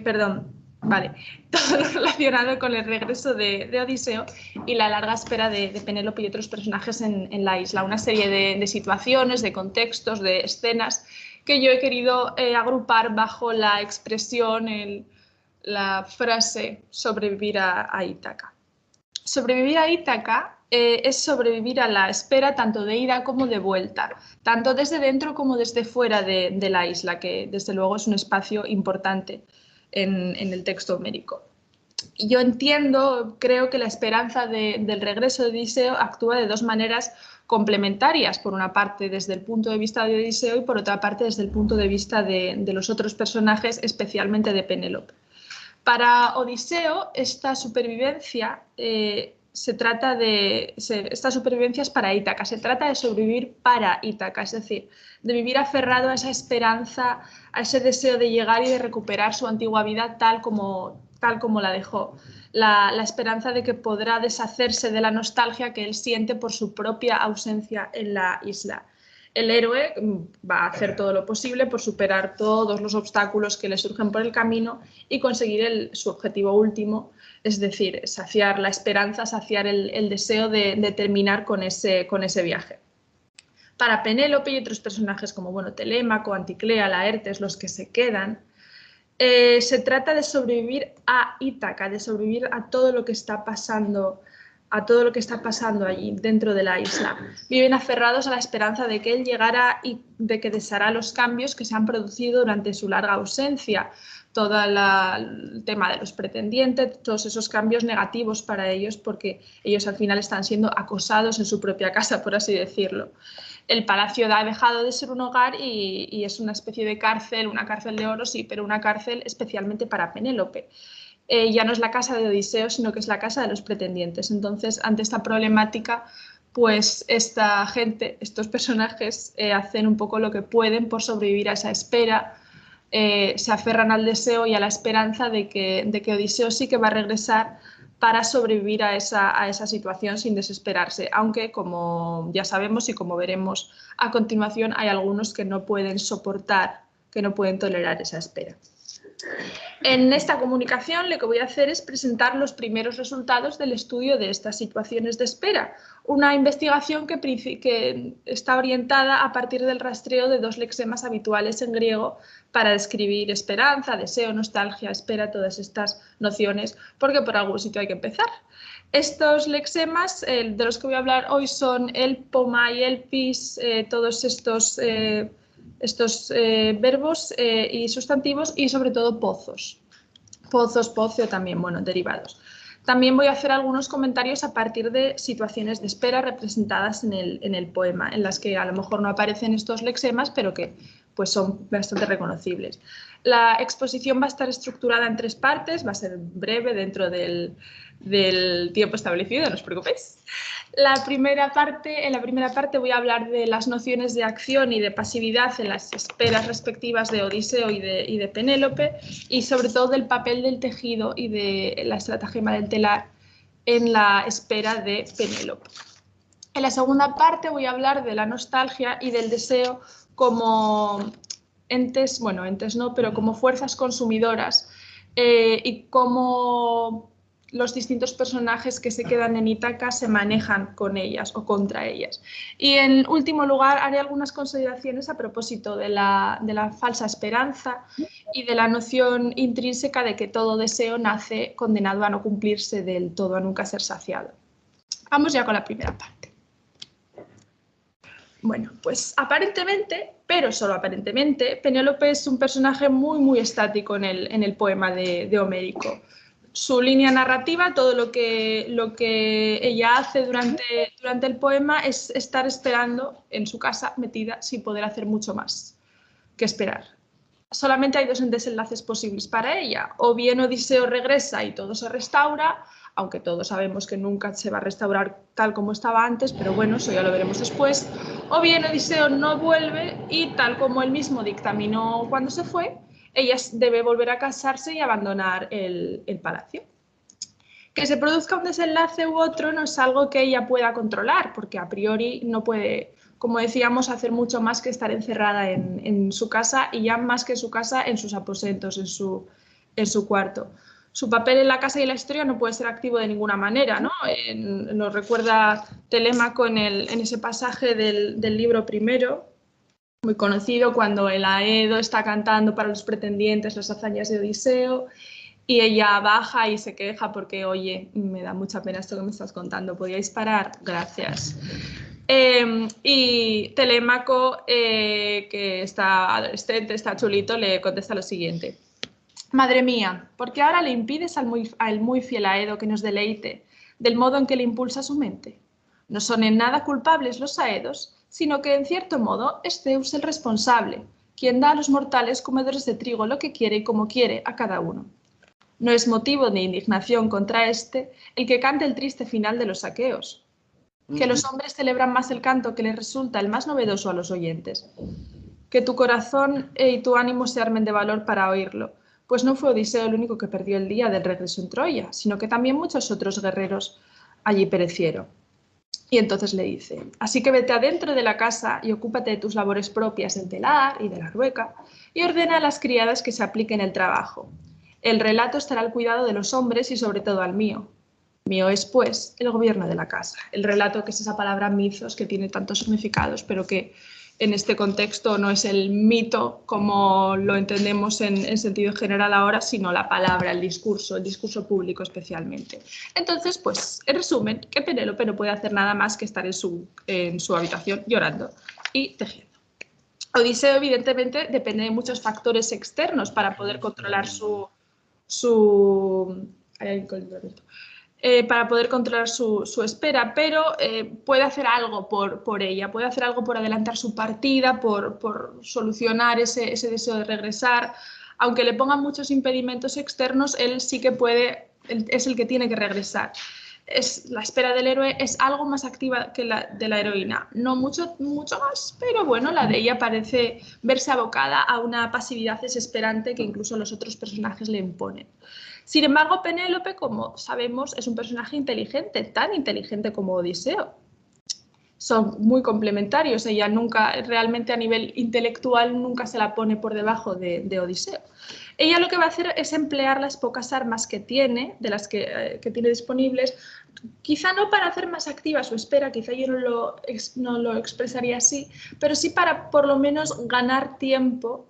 Perdón, vale. Todo lo relacionado con el regreso de Odiseo y la larga espera de Penélope y otros personajes en la isla. Una serie de situaciones, de contextos, de escenas que yo he querido agrupar bajo la expresión, la frase sobrevivir a Ítaca. Sobrevivir a Ítaca es sobrevivir a la espera tanto de ida como de vuelta, tanto desde dentro como desde fuera de la isla, que desde luego es un espacio importante en el texto homérico. Yo creo que la esperanza del regreso de Odiseo actúa de dos maneras complementarias, por una parte desde el punto de vista de Odiseo y por otra parte desde el punto de vista de los otros personajes, especialmente de Penélope. Para Odiseo, esta supervivencia esta supervivencia es para Ítaca, se trata de sobrevivir para Ítaca, es decir, de vivir aferrado a esa esperanza, a ese deseo de llegar y de recuperar su antigua vida tal como la dejó. La esperanza de que podrá deshacerse de la nostalgia que él siente por su propia ausencia en la isla. El héroe va a hacer todo lo posible por superar todos los obstáculos que le surgen por el camino y conseguir su objetivo último, es decir, saciar la esperanza, saciar el deseo de terminar con ese viaje. Para Penélope y otros personajes como Telémaco, Anticlea, Laertes, los que se quedan, se trata de sobrevivir a Ítaca, de sobrevivir a todo lo que está pasando allí dentro de la isla. Viven aferrados a la esperanza de que él llegará y de que deshará los cambios que se han producido durante su larga ausencia, todo el tema de los pretendientes, todos esos cambios negativos para ellos, porque ellos al final están siendo acosados en su propia casa, por así decirlo. El palacio ha dejado de ser un hogar y es una especie de cárcel, una cárcel de oro, sí, pero una cárcel especialmente para Penélope. Ya no es la casa de Odiseo, sino que es la casa de los pretendientes. Entonces, ante esta problemática, pues esta gente, estos personajes, hacen un poco lo que pueden por sobrevivir a esa espera, se aferran al deseo y a la esperanza de que Odiseo sí que va a regresar para sobrevivir a esa situación sin desesperarse, aunque, como ya sabemos y como veremos a continuación, hay algunos que no pueden soportar, que no pueden tolerar esa espera. En esta comunicación lo que voy a hacer es presentar los primeros resultados del estudio de estas situaciones de espera, una investigación que está orientada a partir del rastreo de dos lexemas habituales en griego para describir esperanza, deseo, nostalgia, espera, todas estas nociones, porque por algún sitio hay que empezar. Estos lexemas de los que voy a hablar hoy son el, poma y el pis, todos estos verbos y sustantivos, y sobre todo pozos. Pozos, pocio también, derivados. También voy a hacer algunos comentarios a partir de situaciones de espera representadas en el poema, en las que a lo mejor no aparecen estos lexemas, pero que pues son bastante reconocibles. La exposición va a estar estructurada en tres partes, va a ser breve dentro del tiempo establecido, no os preocupéis. En la primera parte voy a hablar de las nociones de acción y de pasividad en las esperas respectivas de Odiseo y de Penélope, y sobre todo del papel del tejido y de la estratagema del telar en la espera de Penélope. En la segunda parte voy a hablar de la nostalgia y del deseo como entes no, pero como fuerzas consumidoras y cómo los distintos personajes que se quedan en Ítaca se manejan con ellas o contra ellas. Y en último lugar haré algunas consideraciones a propósito de la falsa esperanza y de la noción intrínseca de que todo deseo nace condenado a no cumplirse del todo, a nunca ser saciado. Vamos ya con la primera parte. Bueno, pues aparentemente, pero solo aparentemente, Penélope es un personaje muy estático en el poema de Homérico. Su línea narrativa, todo lo que ella hace durante el poema es estar esperando en su casa metida sin poder hacer mucho más que esperar. Solamente hay dos desenlaces posibles para ella. O bien Odiseo regresa y todo se restaura, aunque todos sabemos que nunca se va a restaurar tal como estaba antes, pero bueno, eso ya lo veremos después. O bien Odiseo no vuelve y tal como él mismo dictaminó cuando se fue, ella debe volver a casarse y abandonar el palacio. Que se produzca un desenlace u otro no es algo que ella pueda controlar, porque a priori no puede, como decíamos, hacer mucho más que estar encerrada en su casa y ya más que en su casa, en sus aposentos, en su cuarto. Su papel en la casa y en la historia no puede ser activo de ninguna manera, ¿no? Nos recuerda Telémaco en ese pasaje del libro primero, muy conocido, cuando el Aedo está cantando para los pretendientes las hazañas de Odiseo y ella baja y se queja porque, oye, me da mucha pena esto que me estás contando, ¿podíais parar? Gracias. Y Telémaco, que está adolescente, está chulito, le contesta lo siguiente. Madre mía, ¿por qué ahora le impides al muy fiel Aedo que nos deleite del modo en que le impulsa su mente? No son en nada culpables los Aedos, sino que en cierto modo es Zeus el responsable, quien da a los mortales comedores de trigo lo que quiere y como quiere a cada uno. No es motivo de indignación contra este el que cante el triste final de los aqueos, que los hombres celebran más el canto que les resulta el más novedoso a los oyentes. Que tu corazón y tu ánimo se armen de valor para oírlo, pues no fue Odiseo el único que perdió el día del regreso en Troya, sino que también muchos otros guerreros allí perecieron. Y entonces le dice, así que vete adentro de la casa y ocúpate de tus labores propias del telar y de la rueca, y ordena a las criadas que se apliquen el trabajo. El relato estará al cuidado de los hombres y sobre todo al mío. Mío es, pues, el gobierno de la casa. El relato, que es esa palabra mitos que tiene tantos significados, pero que en este contexto no es el mito como lo entendemos en sentido general ahora, sino la palabra, el discurso público especialmente. Entonces, pues, en resumen, que Penélope no puede hacer nada más que estar en su habitación llorando y tejiendo. Odiseo, evidentemente, depende de muchos factores externos para poder controlar su espera, pero puede hacer algo por ella, puede hacer algo por adelantar su partida, por solucionar ese deseo de regresar. Aunque le pongan muchos impedimentos externos, él sí que puede, es el que tiene que regresar. La espera del héroe es algo más activa que la de la heroína. No mucho más, pero bueno, la de ella parece verse abocada a una pasividad desesperante que incluso los otros personajes le imponen. Sin embargo, Penélope, como sabemos, es un personaje inteligente, tan inteligente como Odiseo. Son muy complementarios. Ella nunca, realmente a nivel intelectual, nunca se la pone por debajo de Odiseo. Ella lo que va a hacer es emplear las pocas armas que tiene, de las que tiene disponibles, quizá no para hacer más activa su espera, quizá yo no lo expresaría así, pero sí para por lo menos ganar tiempo,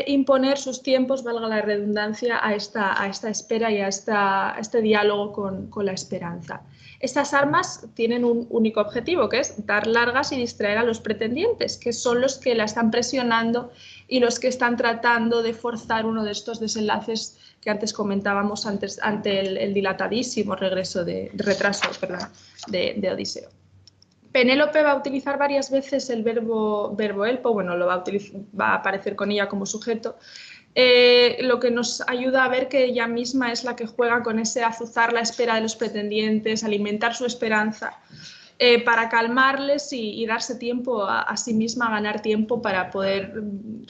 imponer sus tiempos, valga la redundancia, a esta espera y a este diálogo con la esperanza. Estas armas tienen un único objetivo, que es dar largas y distraer a los pretendientes, que son los que la están presionando y los que están tratando de forzar uno de estos desenlaces que antes comentábamos ante el dilatadísimo retraso de Odiseo. Penélope va a utilizar varias veces el verbo elpo, bueno, va a aparecer con ella como sujeto, lo que nos ayuda a ver que ella misma es la que juega con ese azuzar la espera de los pretendientes, alimentar su esperanza, para calmarles y darse tiempo a sí misma, a ganar tiempo para poder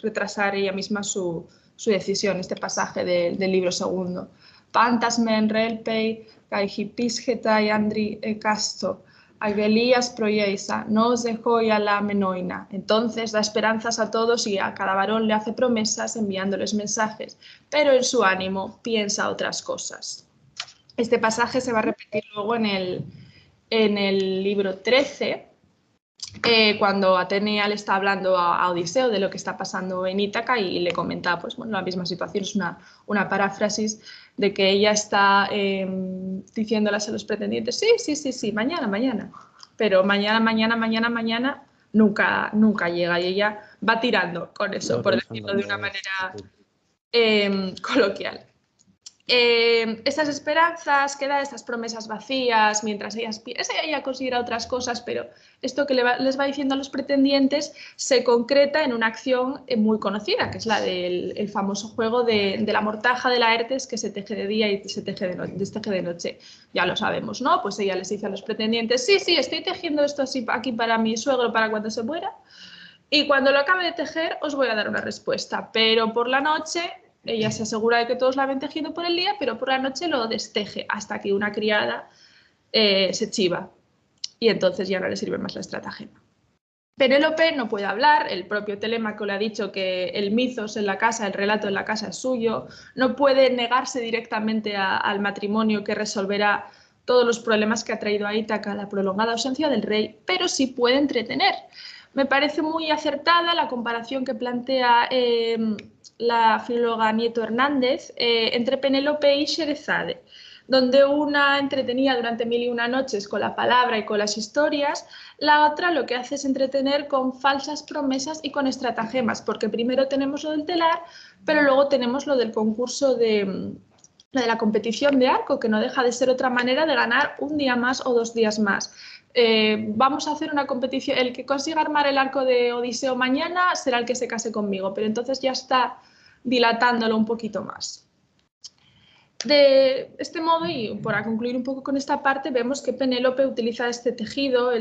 retrasar ella misma su decisión, este pasaje del libro segundo. Pantasmen relpei, kai hipisgetai andri casto, Agelías proyeisa, no os dejó ya la menoina. Entonces da esperanzas a todos y a cada varón le hace promesas enviándoles mensajes, pero en su ánimo piensa otras cosas. Este pasaje se va a repetir luego en el libro 13, cuando Atenea le está hablando a Odiseo de lo que está pasando en Ítaca y le comenta pues, bueno, la misma situación. Es una paráfrasis de que ella está diciéndolas a los pretendientes, sí, mañana. Pero mañana nunca llega y ella va tirando con eso, por decirlo de una manera coloquial. Estas esperanzas que da, estas promesas vacías, mientras ella considera otras cosas, pero esto que les va diciendo a los pretendientes se concreta en una acción muy conocida, que es la del famoso juego de la mortaja de Laertes, que se teje de día y se teje de noche. Ya lo sabemos, ¿no? Pues ella les dice a los pretendientes, sí, estoy tejiendo esto así aquí para mi suegro para cuando se muera, y cuando lo acabe de tejer os voy a dar una respuesta, pero por la noche... Ella se asegura de que todos la ven tejiendo por el día, pero por la noche lo desteje hasta que una criada se chiva y entonces ya no le sirve más la estratagema. Penélope no puede hablar, el propio Telémaco le ha dicho que el mithos en la casa, el relato en la casa es suyo, no puede negarse directamente al matrimonio que resolverá todos los problemas que ha traído a Ítaca la prolongada ausencia del rey, pero sí puede entretener. Me parece muy acertada la comparación que plantea la filóloga Nieto Hernández entre Penélope y Sherezade, donde una entretenía durante 1001 noches con la palabra y con las historias, la otra lo que hace es entretener con falsas promesas y con estratagemas, porque primero tenemos lo del telar, pero luego tenemos lo del concurso de la competición de arco, que no deja de ser otra manera de ganar un día más o 2 días más. Vamos a hacer una competición, el que consiga armar el arco de Odiseo mañana será el que se case conmigo, pero entonces ya está dilatándolo un poquito más. De este modo, y para concluir un poco con esta parte, vemos que Penélope utiliza este tejido,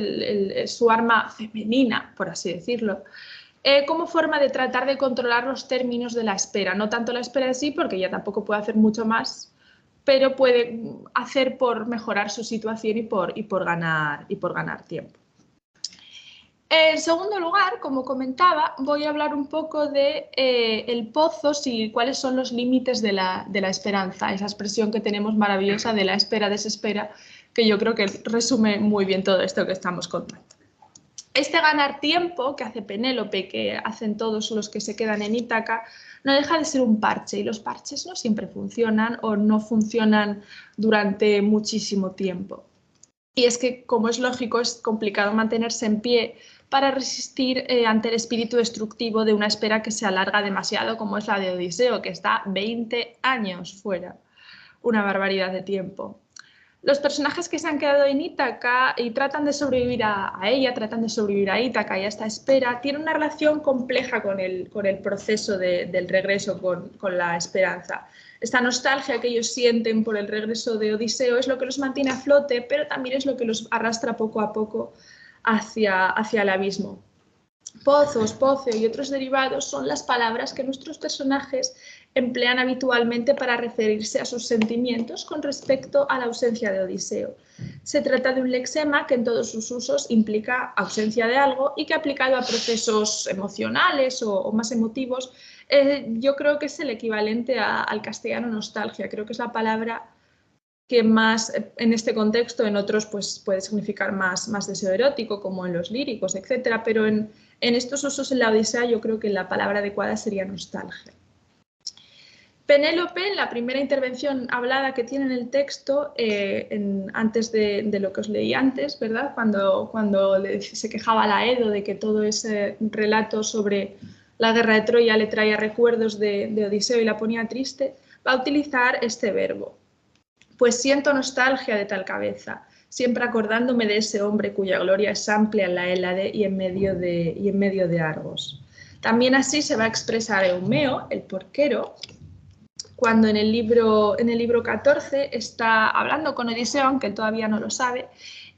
su arma femenina, por así decirlo, como forma de tratar de controlar los términos de la espera, no tanto la espera en sí, porque ella tampoco puede hacer mucho más, pero puede hacer por mejorar su situación y por ganar tiempo. En segundo lugar, como comentaba, voy a hablar un poco de el pozos y cuáles son los límites de la esperanza, esa expresión que tenemos maravillosa de la espera desespera, que yo creo que resume muy bien todo esto que estamos contando. Este ganar tiempo que hace Penélope, que hacen todos los que se quedan en Ítaca, no deja de ser un parche, y los parches no siempre funcionan o no funcionan durante muchísimo tiempo. Y es que, como es lógico, es complicado mantenerse en pie para resistir ante el espíritu destructivo de una espera que se alarga demasiado, como es la de Odiseo, que está 20 años fuera, una barbaridad de tiempo. Los personajes que se han quedado en Ítaca y tratan de sobrevivir a ella, tratan de sobrevivir a Ítaca y a esta espera, tienen una relación compleja con el proceso del regreso, con la esperanza. Esta nostalgia que ellos sienten por el regreso de Odiseo es lo que los mantiene a flote, pero también es lo que los arrastra poco a poco hacia el abismo. Pozos, pocio y otros derivados son las palabras que nuestros personajes emplean habitualmente para referirse a sus sentimientos con respecto a la ausencia de Odiseo. Se trata de un lexema que en todos sus usos implica ausencia de algo y que aplicado a procesos emocionales o más emotivos, yo creo que es el equivalente al castellano nostalgia. Creo que es la palabra que más en este contexto, en otros pues puede significar más deseo erótico, como en los líricos, etcétera, pero en estos usos en la Odisea yo creo que la palabra adecuada sería nostalgia. Penélope, en la primera intervención hablada que tiene en el texto, antes de lo que os leí antes, ¿verdad? Cuando se quejaba a Laedo de que todo ese relato sobre la guerra de Troya le traía recuerdos de Odiseo y la ponía triste, va a utilizar este verbo. Pues siento nostalgia de tal cabeza, siempre acordándome de ese hombre cuya gloria es amplia en la Hélade y en medio de Argos. También así se va a expresar Eumeo, el porquero, cuando en el libro 14 está hablando con Odiseo, aunque él todavía no lo sabe,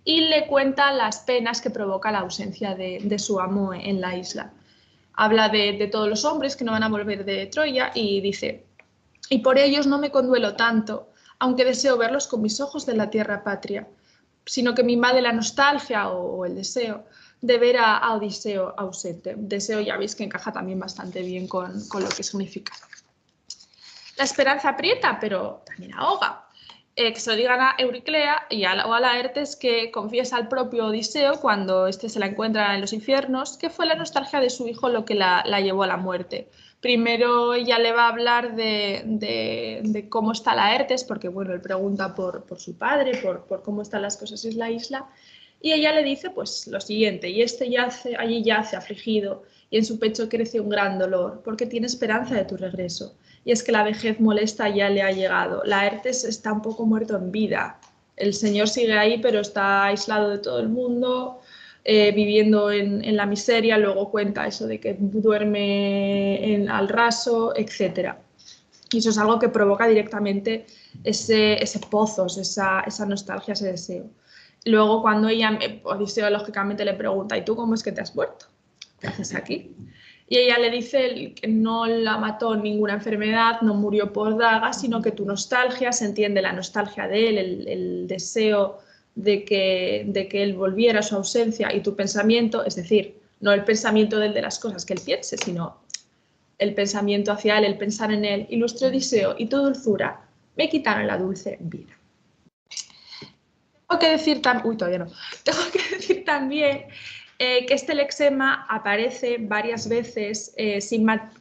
y le cuenta las penas que provoca la ausencia de su amo en la isla. Habla de todos los hombres que no van a volver de Troya y dice, y por ellos no me conduelo tanto, aunque deseo verlos con mis ojos de la tierra patria, sino que me invade la nostalgia o el deseo de ver a Odiseo ausente. Deseo ya veis que encaja también bastante bien con lo que significa. La esperanza aprieta, pero también ahoga. que se lo digan a Euriclea o a Laertes, que confiesa al propio Odiseo cuando éste se la encuentra en los infiernos, que fue la nostalgia de su hijo lo que la llevó a la muerte. Primero ella le va a hablar de cómo está Laertes, porque bueno, él pregunta por su padre, por cómo están las cosas en la isla, y ella le dice pues lo siguiente: y allí yace afligido, y en su pecho crece un gran dolor, porque tiene esperanza de tu regreso. Y es que la vejez molesta ya le ha llegado. Laertes está un poco muerto en vida. El señor sigue ahí, pero está aislado de todo el mundo, viviendo en la miseria. Luego cuenta eso de que duerme al raso, etc. Y eso es algo que provoca directamente ese pozos, esa nostalgia, ese deseo. Luego cuando Odiseo lógicamente le pregunta: ¿y tú cómo es que te has muerto? ¿Qué haces aquí? Y ella le dice que no la mató ninguna enfermedad, no murió por dagas, sino que tu nostalgia, se entiende la nostalgia de él, el deseo de que él volviera a su ausencia, y tu pensamiento, es decir, no el pensamiento de las cosas que él piense, sino el pensamiento hacia él, el pensar en él, ilustre Odiseo, y tu dulzura me quitaron la dulce vida. Tengo que decir también que este lexema aparece varias veces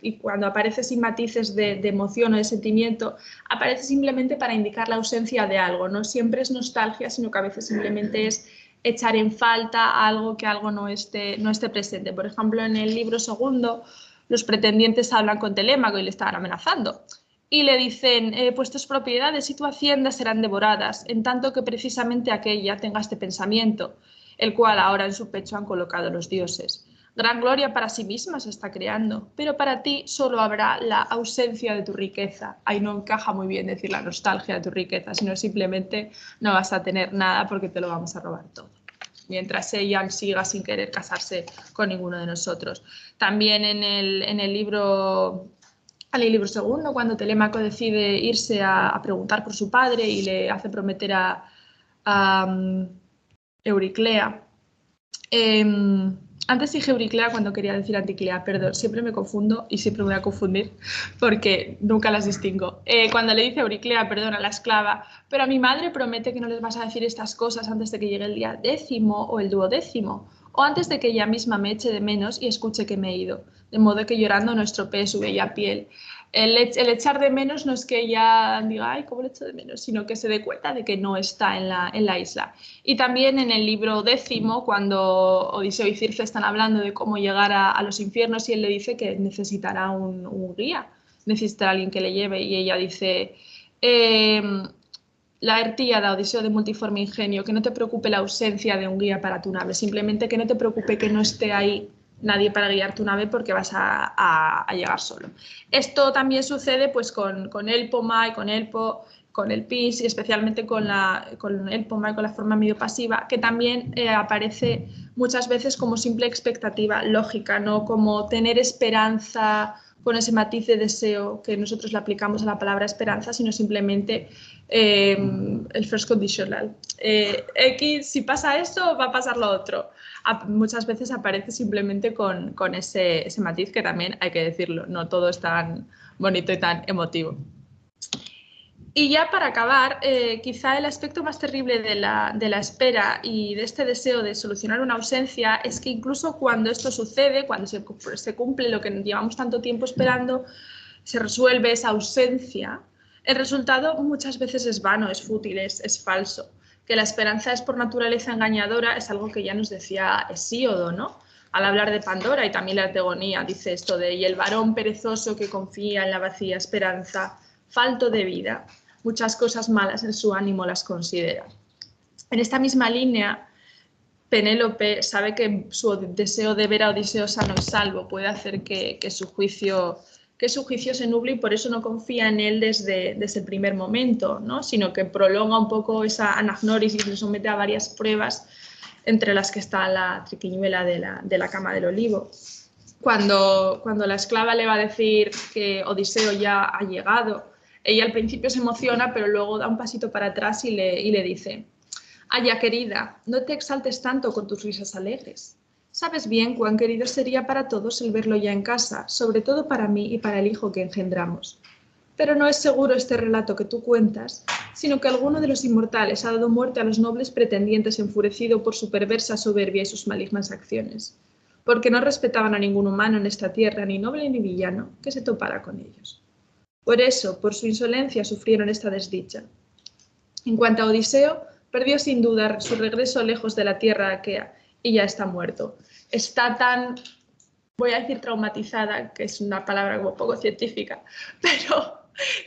y cuando aparece sin matices de emoción o de sentimiento, aparece simplemente para indicar la ausencia de algo. No siempre es nostalgia, sino que a veces simplemente es echar en falta algo, que algo no esté presente. Por ejemplo, en el libro segundo, los pretendientes hablan con Telémaco y le estaban amenazando. Y le dicen: pues tus propiedades y tu hacienda serán devoradas, en tanto que precisamente aquella tenga este pensamiento, el cual ahora en su pecho han colocado los dioses. Gran gloria para sí misma se está creando, pero para ti solo habrá la ausencia de tu riqueza. Ahí no encaja muy bien decir la nostalgia de tu riqueza, sino simplemente no vas a tener nada porque te lo vamos a robar todo, mientras ella siga sin querer casarse con ninguno de nosotros. También en el libro segundo, cuando Telémaco decide irse a preguntar por su padre y le hace prometer a Euriclea. Antes dije Euriclea cuando quería decir Anticlea, perdón, siempre me confundo y siempre me voy a confundir porque nunca las distingo. Cuando le dice Euriclea, perdón, a la esclava: pero a mi madre promete que no les vas a decir estas cosas antes de que llegue el día 10º o el 12º, o antes de que ella misma me eche de menos y escuche que me he ido, de modo que llorando no estropee su bella piel. El echar de menos no es que ella diga: ay, ¿cómo le echo de menos?, sino que se dé cuenta de que no está en la isla. Y también en el libro 10º, cuando Odiseo y Circe están hablando de cómo llegar a los infiernos, y él le dice que necesitará un guía, necesitará alguien que le lleve, y ella dice: Laertíada, Odiseo de multiforme ingenio, que no te preocupe la ausencia de un guía para tu nave, simplemente que no te preocupe que no esté ahí nadie para guiar tu nave, porque vas a llegar solo. Esto también sucede pues con Elpoma y con Elpo, con el PIS, y especialmente con Elpoma y con la forma medio pasiva, que también aparece muchas veces como simple expectativa lógica, no como tener esperanza con ese matiz de deseo que nosotros le aplicamos a la palabra esperanza, sino simplemente el first conditional. X, si pasa esto, va a pasar lo otro. Muchas veces aparece simplemente con ese matiz, que también hay que decirlo, no todo es tan bonito y tan emotivo. Y ya para acabar, quizá el aspecto más terrible de la espera y de este deseo de solucionar una ausencia es que incluso cuando esto sucede, cuando se cumple lo que llevamos tanto tiempo esperando, se resuelve esa ausencia, el resultado muchas veces es vano, es fútil, es falso. Que la esperanza es por naturaleza engañadora es algo que ya nos decía Hesíodo, ¿no?, al hablar de Pandora, y también la Artegonía dice esto de: y el varón perezoso que confía en la vacía esperanza, falto de vida, muchas cosas malas en su ánimo las considera. En esta misma línea, Penélope sabe que su deseo de ver a Odiseo sano y salvo puede hacer que su juicio se nuble, y por eso no confía en él desde el primer momento, ¿no?, sino que prolonga un poco esa anagnórisis y se somete a varias pruebas, entre las que está la triquiñuela de la cama del olivo. Cuando la esclava le va a decir que Odiseo ya ha llegado, ella al principio se emociona, pero luego da un pasito para atrás y le dice: «Aya, querida, no te exaltes tanto con tus risas alegres. Sabes bien cuán querido sería para todos el verlo ya en casa, sobre todo para mí y para el hijo que engendramos. Pero no es seguro este relato que tú cuentas, sino que alguno de los inmortales ha dado muerte a los nobles pretendientes enfurecido por su perversa soberbia y sus malignas acciones, porque no respetaban a ningún humano en esta tierra, ni noble ni villano, que se topara con ellos. Por eso, por su insolencia, sufrieron esta desdicha. En cuanto a Odiseo, perdió sin duda su regreso lejos de la tierra aquea y ya está muerto. Está tan, voy a decir traumatizada, que es una palabra como poco científica, pero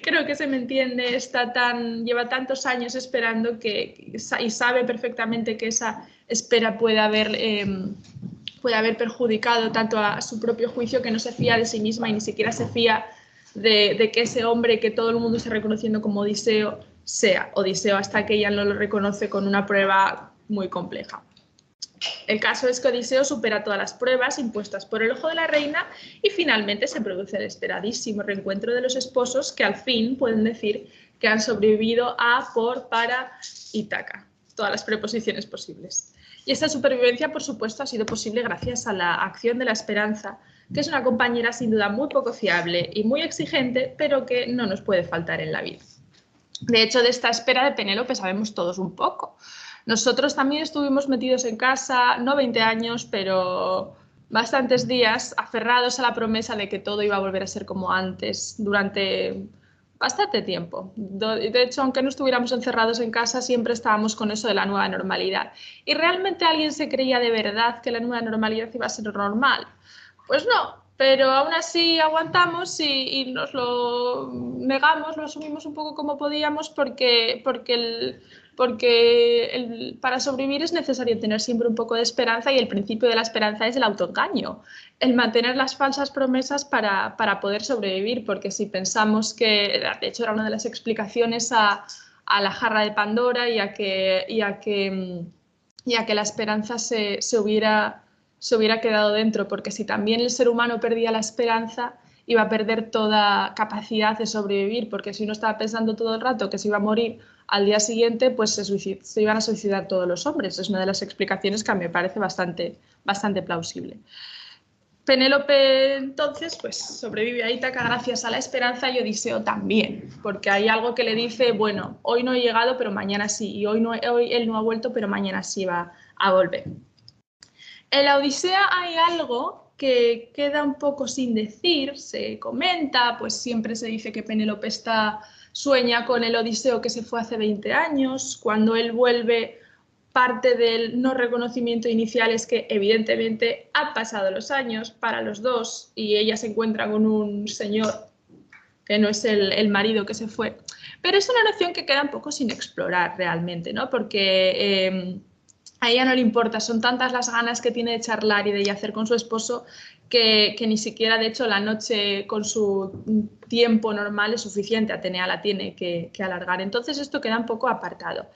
creo que se me entiende, lleva tantos años esperando y sabe perfectamente que esa espera puede haber perjudicado tanto a su propio juicio, que no se fía de sí misma y ni siquiera se fía de que ese hombre que todo el mundo está reconociendo como Odiseo sea Odiseo, hasta que ella no lo reconoce con una prueba muy compleja. El caso es que Odiseo supera todas las pruebas impuestas por el ojo de la reina y finalmente se produce el esperadísimo reencuentro de los esposos, que al fin pueden decir que han sobrevivido a, por, para Ítaca, todas las preposiciones posibles. Y esta supervivencia, por supuesto, ha sido posible gracias a la acción de la Esperanza, que es una compañera sin duda muy poco fiable y muy exigente, pero que no nos puede faltar en la vida. De hecho, de esta espera de Penélope sabemos todos un poco. Nosotros también estuvimos metidos en casa, no 20 años, pero bastantes días, aferrados a la promesa de que todo iba a volver a ser como antes durante bastante tiempo. De hecho, aunque no estuviéramos encerrados en casa, siempre estábamos con eso de la nueva normalidad. ¿Y realmente alguien se creía de verdad que la nueva normalidad iba a ser normal? Pues no. Pero aún así aguantamos y nos lo negamos, lo asumimos un poco como podíamos porque para sobrevivir es necesario tener siempre un poco de esperanza, y el principio de la esperanza es el autoengaño, el mantener las falsas promesas para poder sobrevivir, porque si pensamos que, de hecho era una de las explicaciones a la jarra de Pandora y a que la esperanza se hubiera quedado dentro, porque si también el ser humano perdía la esperanza, iba a perder toda capacidad de sobrevivir, porque si uno estaba pensando todo el rato que se iba a morir al día siguiente, pues se iban a suicidar todos los hombres. Es una de las explicaciones que a mí me parece bastante plausible. Penélope entonces pues sobrevive a Ítaca gracias a la esperanza, y Odiseo también, porque hay algo que le dice, bueno, hoy no he llegado, pero mañana sí, y hoy él no ha vuelto, pero mañana sí va a volver. En la Odisea hay algo que queda un poco sin decir, se comenta, pues siempre se dice que Penélope sueña con el Odiseo que se fue hace 20 años, cuando él vuelve. Parte del no reconocimiento inicial es que evidentemente han pasado los años para los dos y ella se encuentra con un señor que no es el marido que se fue. Pero es una noción que queda un poco sin explorar realmente, ¿no? Porque a ella no le importa, son tantas las ganas que tiene de charlar y de yacer con su esposo que ni siquiera, de hecho, la noche con su tiempo normal es suficiente, Atenea la tiene que alargar. Entonces esto queda un poco apartado.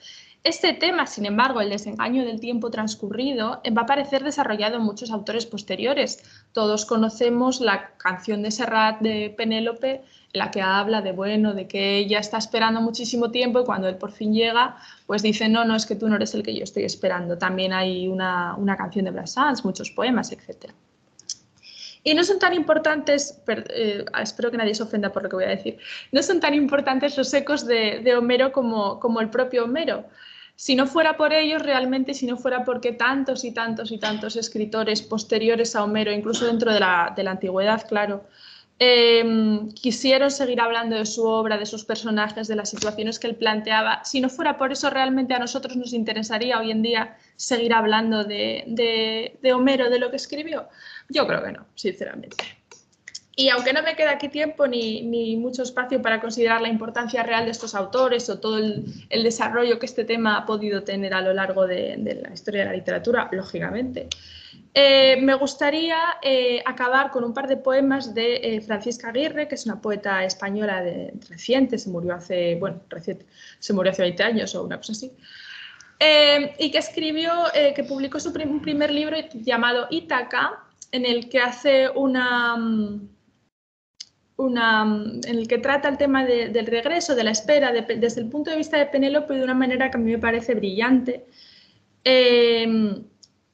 Este tema, sin embargo, el desengaño del tiempo transcurrido, va a aparecer desarrollado en muchos autores posteriores. Todos conocemos la canción de Serrat de Penélope, en la que habla de que ella está esperando muchísimo tiempo y cuando él por fin llega, pues dice, no, es que tú no eres el que yo estoy esperando. También hay una canción de Brassens, muchos poemas, etc. Y no son tan importantes, espero que nadie se ofenda por lo que voy a decir, no son tan importantes los ecos de Homero como el propio Homero. Si no fuera por ellos realmente, si no fuera porque tantos y tantos y tantos escritores posteriores a Homero, incluso dentro de la antigüedad, claro, quisieron seguir hablando de su obra, de sus personajes, de las situaciones que él planteaba, si no fuera por eso realmente a nosotros nos interesaría hoy en día seguir hablando de Homero, de lo que escribió. Yo creo que no, sinceramente. Y aunque no me queda aquí tiempo ni mucho espacio para considerar la importancia real de estos autores o todo el desarrollo que este tema ha podido tener a lo largo de la historia de la literatura, lógicamente, me gustaría acabar con un par de poemas de Francisca Aguirre, que es una poeta española reciente, se murió hace 20 años o una cosa así, y que escribió, que publicó su primer libro llamado Ítaca, en el que hace en el que trata el tema del regreso, de la espera, desde el punto de vista de Penélope, de una manera que a mí me parece brillante.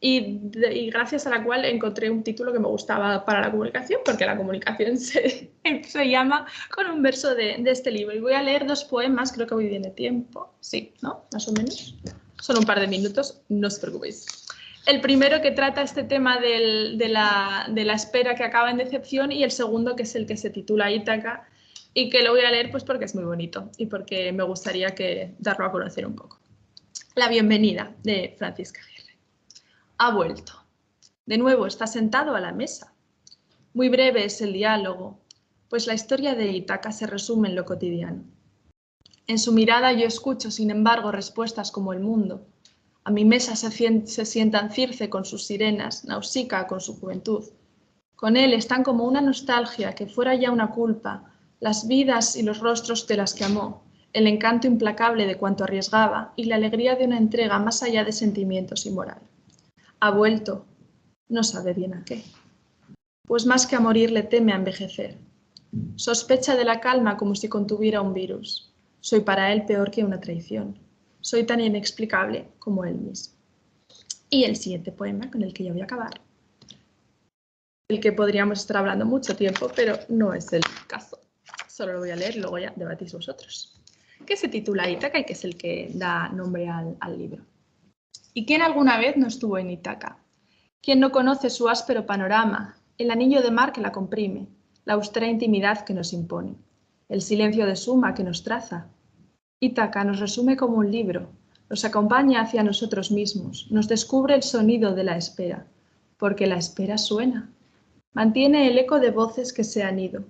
y gracias a la cual encontré un título que me gustaba para la comunicación, porque la comunicación se llama con un verso de este libro. Y voy a leer 2 poemas, creo que voy bien de tiempo. Sí, ¿no? Más o menos. Son un par de minutos, no os preocupéis. El primero que trata este tema de la espera que acaba en decepción, y el segundo que es el que se titula Ítaca, y que lo voy a leer pues porque es muy bonito y porque me gustaría darlo a conocer un poco. La bienvenida, de Francisca Aguirre. Ha vuelto. De nuevo está sentado a la mesa. Muy breve es el diálogo, pues la historia de Ítaca se resume en lo cotidiano. En su mirada yo escucho, sin embargo, respuestas como el mundo. A mi mesa se sientan Circe con sus sirenas, Nausicaa con su juventud. Con él están como una nostalgia que fuera ya una culpa, las vidas y los rostros de las que amó, el encanto implacable de cuanto arriesgaba y la alegría de una entrega más allá de sentimientos y moral. Ha vuelto, no sabe bien a qué. Pues más que a morir le teme a envejecer. Sospecha de la calma como si contuviera un virus. Soy para él peor que una traición. Soy tan inexplicable como él mismo. Y el siguiente poema, con el que ya voy a acabar, el que podríamos estar hablando mucho tiempo, pero no es el caso. Solo lo voy a leer, luego ya debatís vosotros. Que se titula Ítaca y que es el que da nombre al libro. ¿Y quién alguna vez no estuvo en Ítaca? ¿Quién no conoce su áspero panorama, el anillo de mar que la comprime, la austera intimidad que nos impone, el silencio de suma que nos traza? Ítaca nos resume como un libro, nos acompaña hacia nosotros mismos, nos descubre el sonido de la espera, porque la espera suena. Mantiene el eco de voces que se han ido.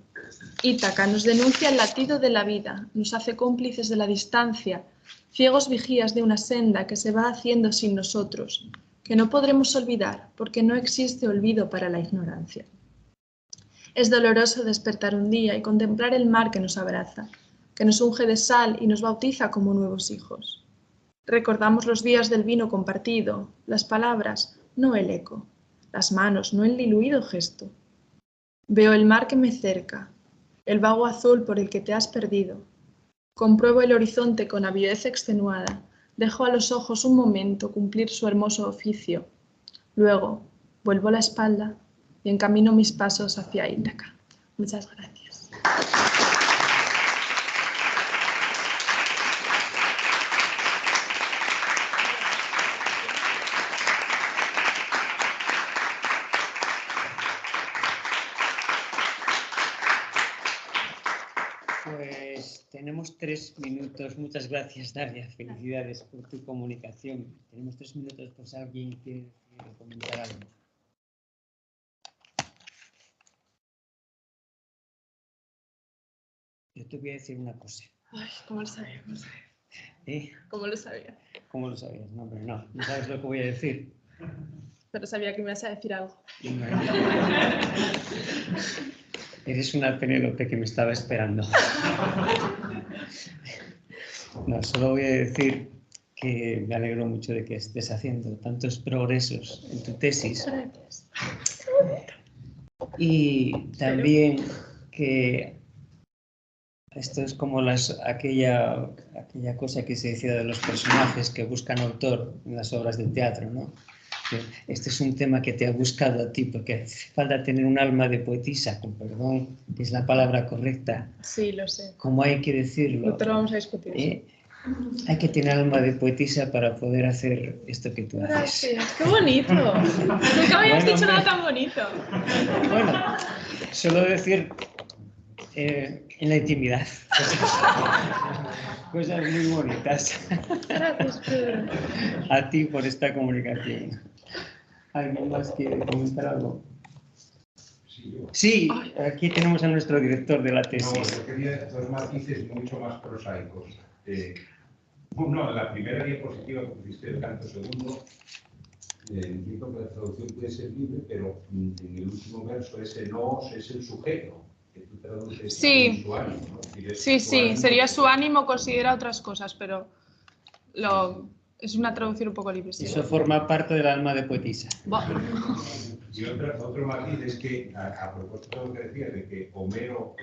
Ítaca nos denuncia el latido de la vida, nos hace cómplices de la distancia, ciegos vigías de una senda que se va haciendo sin nosotros, que no podremos olvidar porque no existe olvido para la ignorancia. Es doloroso despertar un día y contemplar el mar que nos abraza, que nos unge de sal y nos bautiza como nuevos hijos. Recordamos los días del vino compartido, las palabras, no el eco, las manos, no el diluido gesto. Veo el mar que me cerca, el vago azul por el que te has perdido. Compruebo el horizonte con avidez extenuada, dejo a los ojos un momento cumplir su hermoso oficio. Luego, vuelvo la espalda y encamino mis pasos hacia Ítaca. Muchas gracias. Pues tenemos 3 minutos. Muchas gracias, Daria. Felicidades por tu comunicación. Tenemos 3 minutos por si alguien quiere comentar algo. Yo te voy a decir una cosa. Ay, ¿cómo lo sabía? ¿Cómo lo sabía? ¿Cómo lo sabías? No, pero no sabes lo que voy a decir. Pero sabía que me ibas a decir algo. Eres una Penélope que me estaba esperando. No, solo voy a decir que me alegro mucho de que estés haciendo tantos progresos en tu tesis. Gracias. Y también que esto es como aquella cosa que se decía de los personajes que buscan autor en las obras de teatro, ¿no? Este es un tema que te ha buscado a ti, porque hace falta tener un alma de poetisa, con perdón, que es la palabra correcta. Sí, lo sé. Como hay que decirlo. No te lo vamos a discutir. Hay que tener alma de poetisa para poder hacer esto que tú haces. Gracias, qué bonito. Nunca me habías dicho nada tan bonito. Bueno, solo decir en la intimidad. Cosas muy bonitas. Gracias, Pedro. A ti por esta comunicación. ¿Alguien más quiere comentar algo? Sí, aquí tenemos a nuestro director de la tesis. No, yo quería 2 matices mucho más prosaicos. Uno, la primera diapositiva que pusiste, el canto segundo, entiendo que la traducción puede ser libre, pero en el último verso ese nos es el sujeto, que tú traduces sí. su ánimo, ¿no? Sí, sería su ánimo, considera otras cosas, pero es una traducción un poco libre. Sí. Eso forma parte del alma de poetisa. Y otro matiz es que, a propósito de lo que decía, de que Homero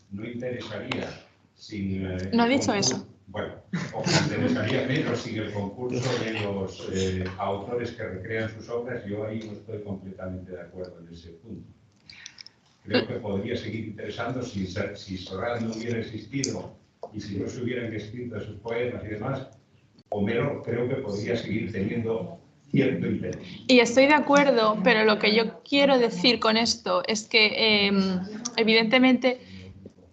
no interesaría sin... no he dicho eso. bueno, o que me interesaría menos sin el concurso de los autores que recrean sus obras. Yo ahí no estoy completamente de acuerdo en ese punto. Creo que podría seguir interesando si Sorrell no hubiera existido y si no se hubieran escrito sus poemas y demás. Homero creo que podría seguir teniendo cierto interés. Y estoy de acuerdo, pero lo que yo quiero decir con esto es que evidentemente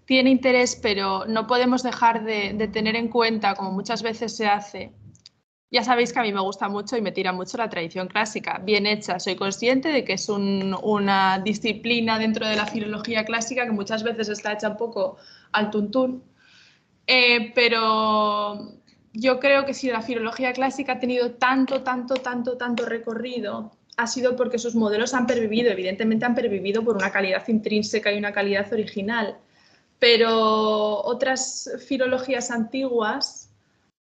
tiene interés, pero no podemos dejar de tener en cuenta, como muchas veces se hace. Ya sabéis que a mí me gusta mucho y me tira mucho la tradición clásica, bien hecha. Soy consciente de que es una disciplina dentro de la filología clásica que muchas veces está hecha un poco al tuntún, pero yo creo que si la filología clásica ha tenido tanto recorrido, ha sido porque sus modelos han pervivido, evidentemente han pervivido por una calidad intrínseca y una calidad original, pero otras filologías antiguas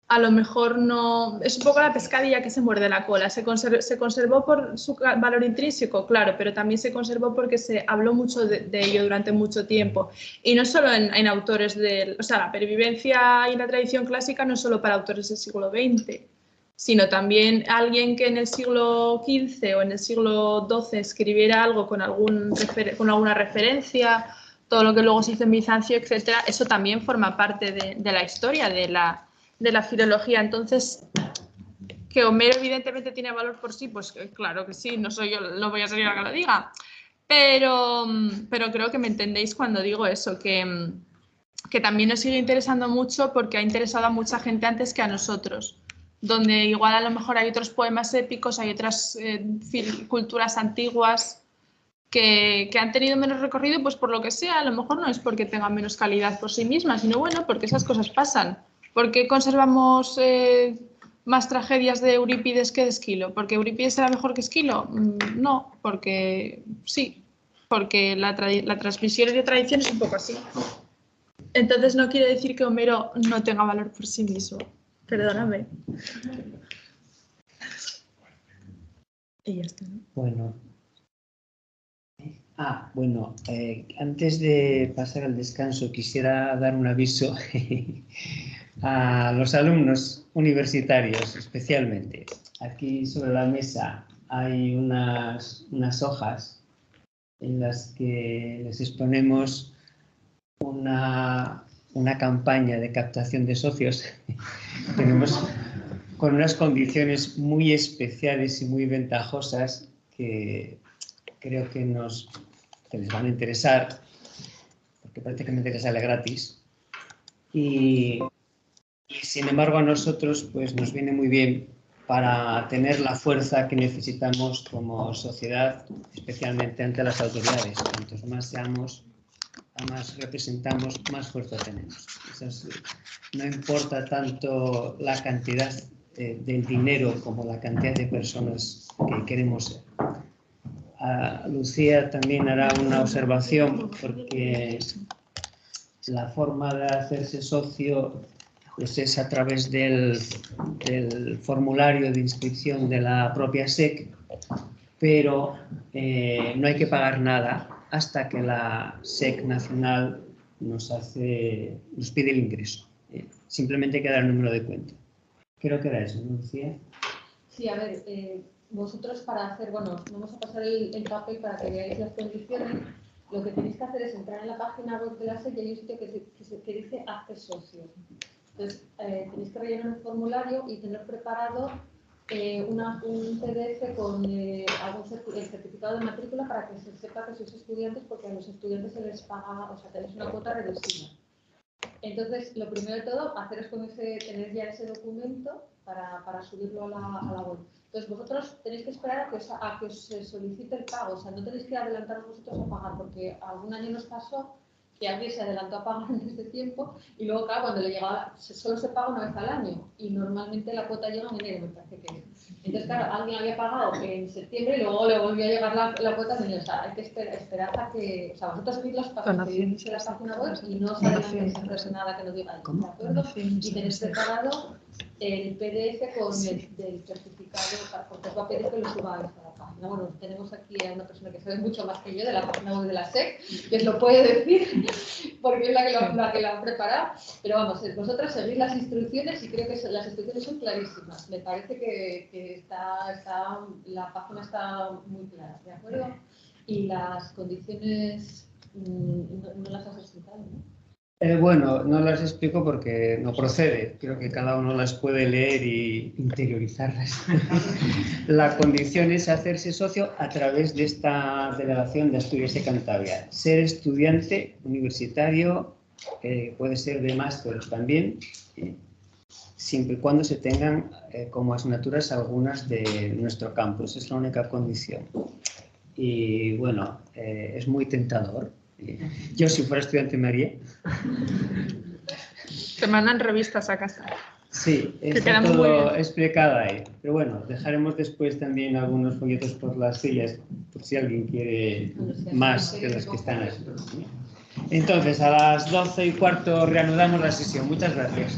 a lo mejor no, es un poco la pescadilla que se muerde la cola. Se conservó por su valor intrínseco, claro, pero también se conservó porque se habló mucho de ello durante mucho tiempo. Y no solo en autores o sea, la pervivencia y la tradición clásica no es solo para autores del siglo XX, sino también alguien que en el siglo XV o en el siglo XII escribiera algo con alguna referencia, todo lo que luego se hizo en Bizancio, etcétera, eso también forma parte de la historia de la filología. Entonces, que Homero evidentemente tiene valor por sí, pues claro que sí, no soy yo, no voy a ser yo la que lo diga, pero creo que me entendéis cuando digo eso, que también nos sigue interesando mucho porque ha interesado a mucha gente antes que a nosotros, donde igual a lo mejor hay otros poemas épicos, hay otras culturas antiguas que han tenido menos recorrido, pues por lo que sea, a lo mejor no es porque tengan menos calidad por sí mismas, sino bueno, porque esas cosas pasan. ¿Por qué conservamos más tragedias de Eurípides que de Esquilo? ¿Porque Eurípides era mejor que Esquilo? No, porque sí, porque la transmisión de tradición es un poco así. Entonces no quiere decir que Homero no tenga valor por sí mismo. Perdóname. Y ya está, ¿no? Bueno. Bueno, antes de pasar al descanso quisiera dar un aviso a los alumnos universitarios especialmente. Aquí sobre la mesa hay unas hojas en las que les exponemos una campaña de captación de socios. Tenemos con unas condiciones muy especiales y muy ventajosas que creo que les van a interesar, porque prácticamente les sale gratis. Y sin embargo a nosotros pues nos viene muy bien para tener la fuerza que necesitamos como sociedad, especialmente ante las autoridades. Cuantos más seamos, más representamos, más fuerza tenemos. No importa tanto la cantidad del dinero como la cantidad de personas que queremos ser. Lucía también hará una observación, porque la forma de hacerse socio pues es a través del formulario de inscripción de la propia SEC, pero no hay que pagar nada hasta que la SEC nacional nos pide el ingreso. Simplemente hay que dar el número de cuenta. Creo que era eso, ¿no, Lucía? Sí, a ver, vosotros para hacer, bueno, vamos a pasar el papel para que veáis las condiciones. Lo que tenéis que hacer es entrar en la página web de la SEC y hay un sitio que dice Hazte socio. Entonces, tenéis que rellenar un formulario y tener preparado un PDF con el certificado de matrícula para que se sepa que sois estudiantes, porque a los estudiantes se les paga, o sea, tenéis una cuota reducida. Entonces, lo primero de todo, tener ya ese documento para subirlo a la web. Entonces, vosotros tenéis que esperar a que os solicite el pago, o sea, no tenéis que adelantaros vosotros a pagar, porque algún año nos pasó que alguien se adelantó a pagar antes de tiempo y luego, claro, cuando le llegaba, solo se paga una vez al año y normalmente la cuota llega en enero, me parece que es. Entonces, claro, alguien había pagado en septiembre y luego le volvió a llegar la cuota en enero. O sea, hay que esperar a que... O sea, vosotros seguid los pasos que dice la página web y no os adelantéis a hacer nada que no diga ahí, ¿de acuerdo? Y tenéis preparado el PDF con el certificado, porque os va a pedir que lo subáis a la página. página. Bueno, tenemos aquí a una persona que sabe mucho más que yo de la página web de la SEC, que os lo puede decir, porque es la que la ha preparado. Pero vamos, vosotras seguís las instrucciones y creo que las instrucciones son clarísimas. Me parece que la página está muy clara, ¿de acuerdo? Y las condiciones no las has explicado, ¿no? Bueno, no las explico porque no procede. Creo que cada uno las puede leer y interiorizarlas. La condición es hacerse socio a través de esta Delegación de Asturias y Cantabria. Ser estudiante universitario, puede ser de máster también, siempre y cuando se tengan como asignaturas algunas de nuestro campus. Es la única condición. Y bueno, es muy tentador. Yo, si fuera estudiante, me haría. Te mandan revistas a casa. Sí, está todo explicado ahí. Pero bueno, dejaremos después también algunos folletos por las sillas, por si alguien quiere más que los que están aquí. Entonces, a las 12:15 reanudamos la sesión. Muchas gracias.